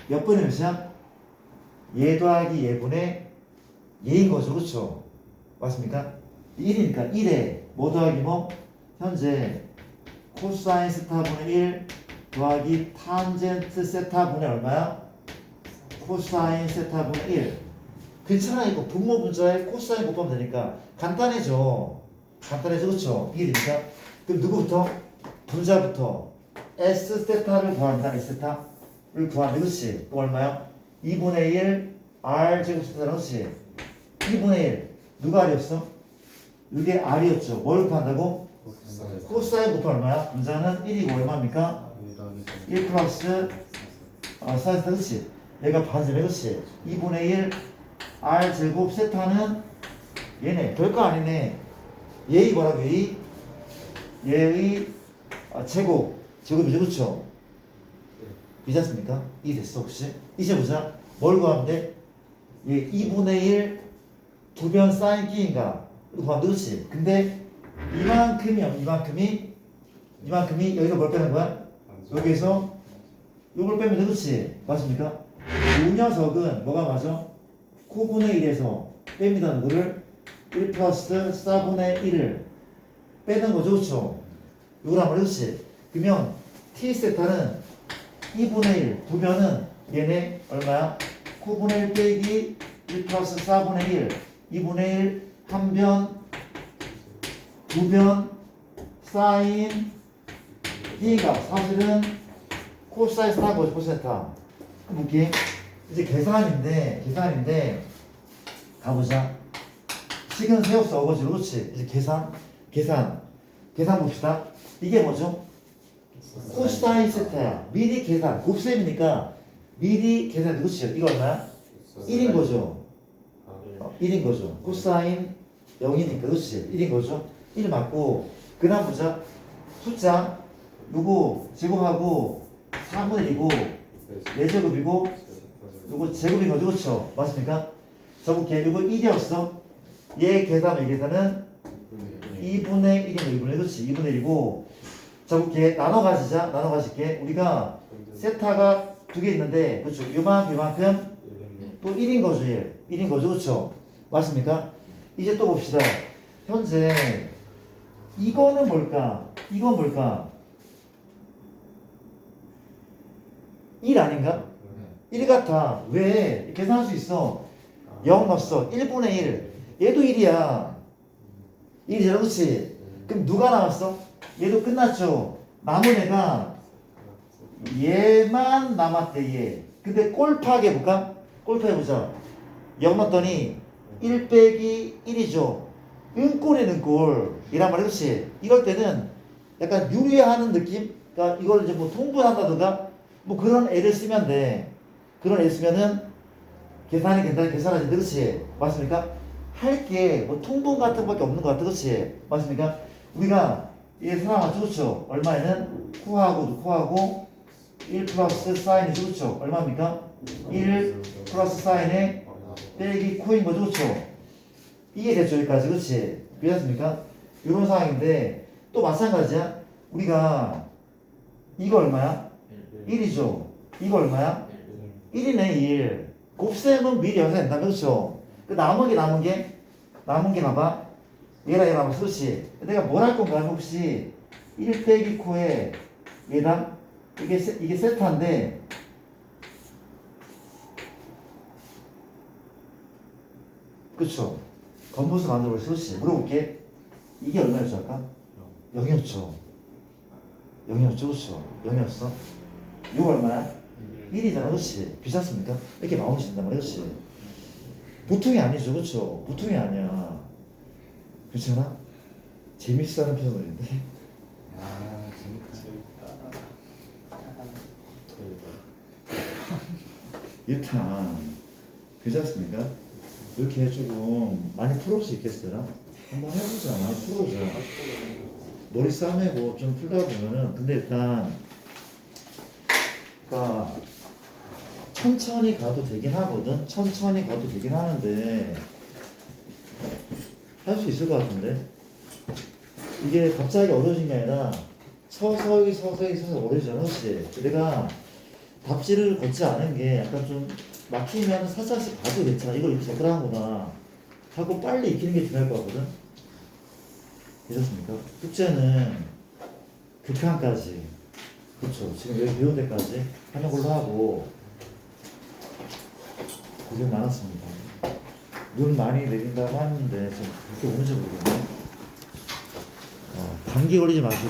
몇 분의 몇이야? 얘 더하기 얘분의 얘인 거죠, 그렇죠? 맞습니까? 1이니까 1에 뭐 더하기 뭐? 현재 코사인 세타분의 1 더하기 탄젠트 세타분의 얼마야? 코사인 세타분의 1. 괜찮아. 이거 분모 분자에 코사인 곱하면 되니까 간단해져. 그렇죠? 1이니까. 그럼 누구부터? 분자부터 S 세타를 구합니다. S 세타를 구하면, 그렇지? 또 얼마야? 2분의 1 R 제곱 세타는, 그렇지? 2분의 1 누가 R이었어? 이게 R이었죠. 뭘 구한다고? 코사인 곱하면 얼마야? 분자는 1이고 얼마입니까? 1 플러스 사인 세타, 그렇지? 얘가 반지름, 그렇지? 2분의 1 R 제곱 세타는 얘네. 별거 아니네. 얘의 뭐라고? 얘의 제곱이죠, 그렇죠? 이지 않습니까? 이 됐어 혹시? 이제 보자. 뭘 구하면 돼? 얘 2분의 1 두변 사인 끼인가? 이거 구하면 돼, 그렇지? 근데 이만큼이 여기서 뭘 빼는 거야? 여기서 이걸 빼면 돼, 그렇지? 맞습니까? 이 녀석은 뭐가 맞아? 코분의 1에서 뺍니다. 누구를? 1 플러스 4분의 1을 빼는 거죠, 그렇죠? 이걸 한번 해주지. 그러면 t 세타는 2분의 1 두변은 얘네 얼마야? 코분의 1 빼기 1 플러스 4분의 1 2분의 1 한변 두변 사인 B가 사실은 코사인 세타인 거죠, 코세타. 그럼 이게 이제 계산인데 가보자. 식은 새 없어, 어거지로. 그렇지? 이제 계산 봅시다. 이게 뭐죠? 코사인 세타야. 미리 계산, 곱셈이니까 미리 계산. 그렇지? 이거 얼마야? 1인 거죠. 1인 거죠. 코사인 0이니까, 그렇지? 1인 거죠. 1 맞고, 그 다음 보자. 숫자 요거 제곱하고 3분의 1이고 4제곱이고 요거 제곱인 거죠, 그렇죠? 맞습니까? 저볼게. 요거 1이었어. 얘 계산은 2분의 1이면 2분의 1, 그렇지? 2분의 1이고 저볼게. 나눠 가질게. 우리가 세타가 두 개 있는데, 그렇죠? 요만큼 또 1인 거죠, 얘. 1인 거죠, 그렇죠? 맞습니까? 이제 또 봅시다. 현재 이거는 뭘까? 이건 뭘까? 1 아닌가? 1 같아. 왜? 계산할 수 있어. 0 넣었어. 1분의 1. 얘도 1이야. 1이잖아, 그렇지? 그럼 누가 남았어? 얘도 끝났죠. 남은 애가 얘만 남았대, 얘. 근데 꼴파하게 해보자. 0 넣었더니 1 빼기 1이죠. 은꼴이는 꼴. 이란 말이야, 그렇지? 이럴 때는 약간 유리하는 느낌? 그러니까 이걸 이제 뭐 통분한다든가 뭐 그런 애를 쓰면 돼. 그런 애를 쓰면은 계산이 간단히 계산하지. 그렇지? 맞습니까? 할 게 뭐 통분 같은 거밖에 없는 것 같아. 그렇지? 맞습니까? 우리가 이 사람 그렇죠? 얼마에는 코하고 1 플러스 사인이 그렇죠? 얼마입니까? 1 플러스 사인에 빼기 코인 거죠. 그렇죠? 이게 됐죠. 여기까지. 그렇지? 이해했습니까? 이런 상황인데 또 마찬가지야. 우리가 이거 얼마야? 1이죠. 이거 얼마야? 1이네 1. 곱셈은 미리 여기서 낸다. 그렇죠? 그 남은 게 봐봐. 얘랑 얘랑 그렇지. 내가 뭘 할 건가? 혹시 1 빼기 코에 얘랑 이게 세타인데 그쵸? 건분수 만들어 볼 그렇지. 물어볼게. 이게 얼마였죠 아까? 0이었죠. 0이었죠. 그렇죠? 0이었어. 이거 얼마야? 1이잖아. 그렇지? 비쌌습니까? 이렇게 나오신단 말이야. 그렇지? 보통이 아니죠. 그렇죠? 보통이 아니야. 그렇잖아? 재밌어하는 표정인데. 아 일단 그렇지 않습니까? 이렇게 조금 많이 풀어볼 수 있겠어요? 한번 해보자. 많이 풀어보자. 머리 싸매고 좀 풀다 보면은 근데 일단 그러니까 천천히 가도 되긴 하거든. 천천히 가도 되긴 하는데 할 수 있을 것 같은데 이게 갑자기 어려워진 게 아니라 서서히 어려지잖아. 그렇지? 내가 답지를 걷지 않은 게 약간 좀 막히면 살짝씩 봐도 괜찮아. 이걸 이렇게 적으라 하구나 하고 빨리 익히는 게 중요할 것 같거든. 괜찮습니까? 숙제는 극한까지 그렇죠. 지금 여기 배운 데까지 하는 걸로 하고 고생 많았습니다. 눈 많이 내린다고 하는데 지금 그렇게 오는지 모르겠네. 감기 걸리지 마시고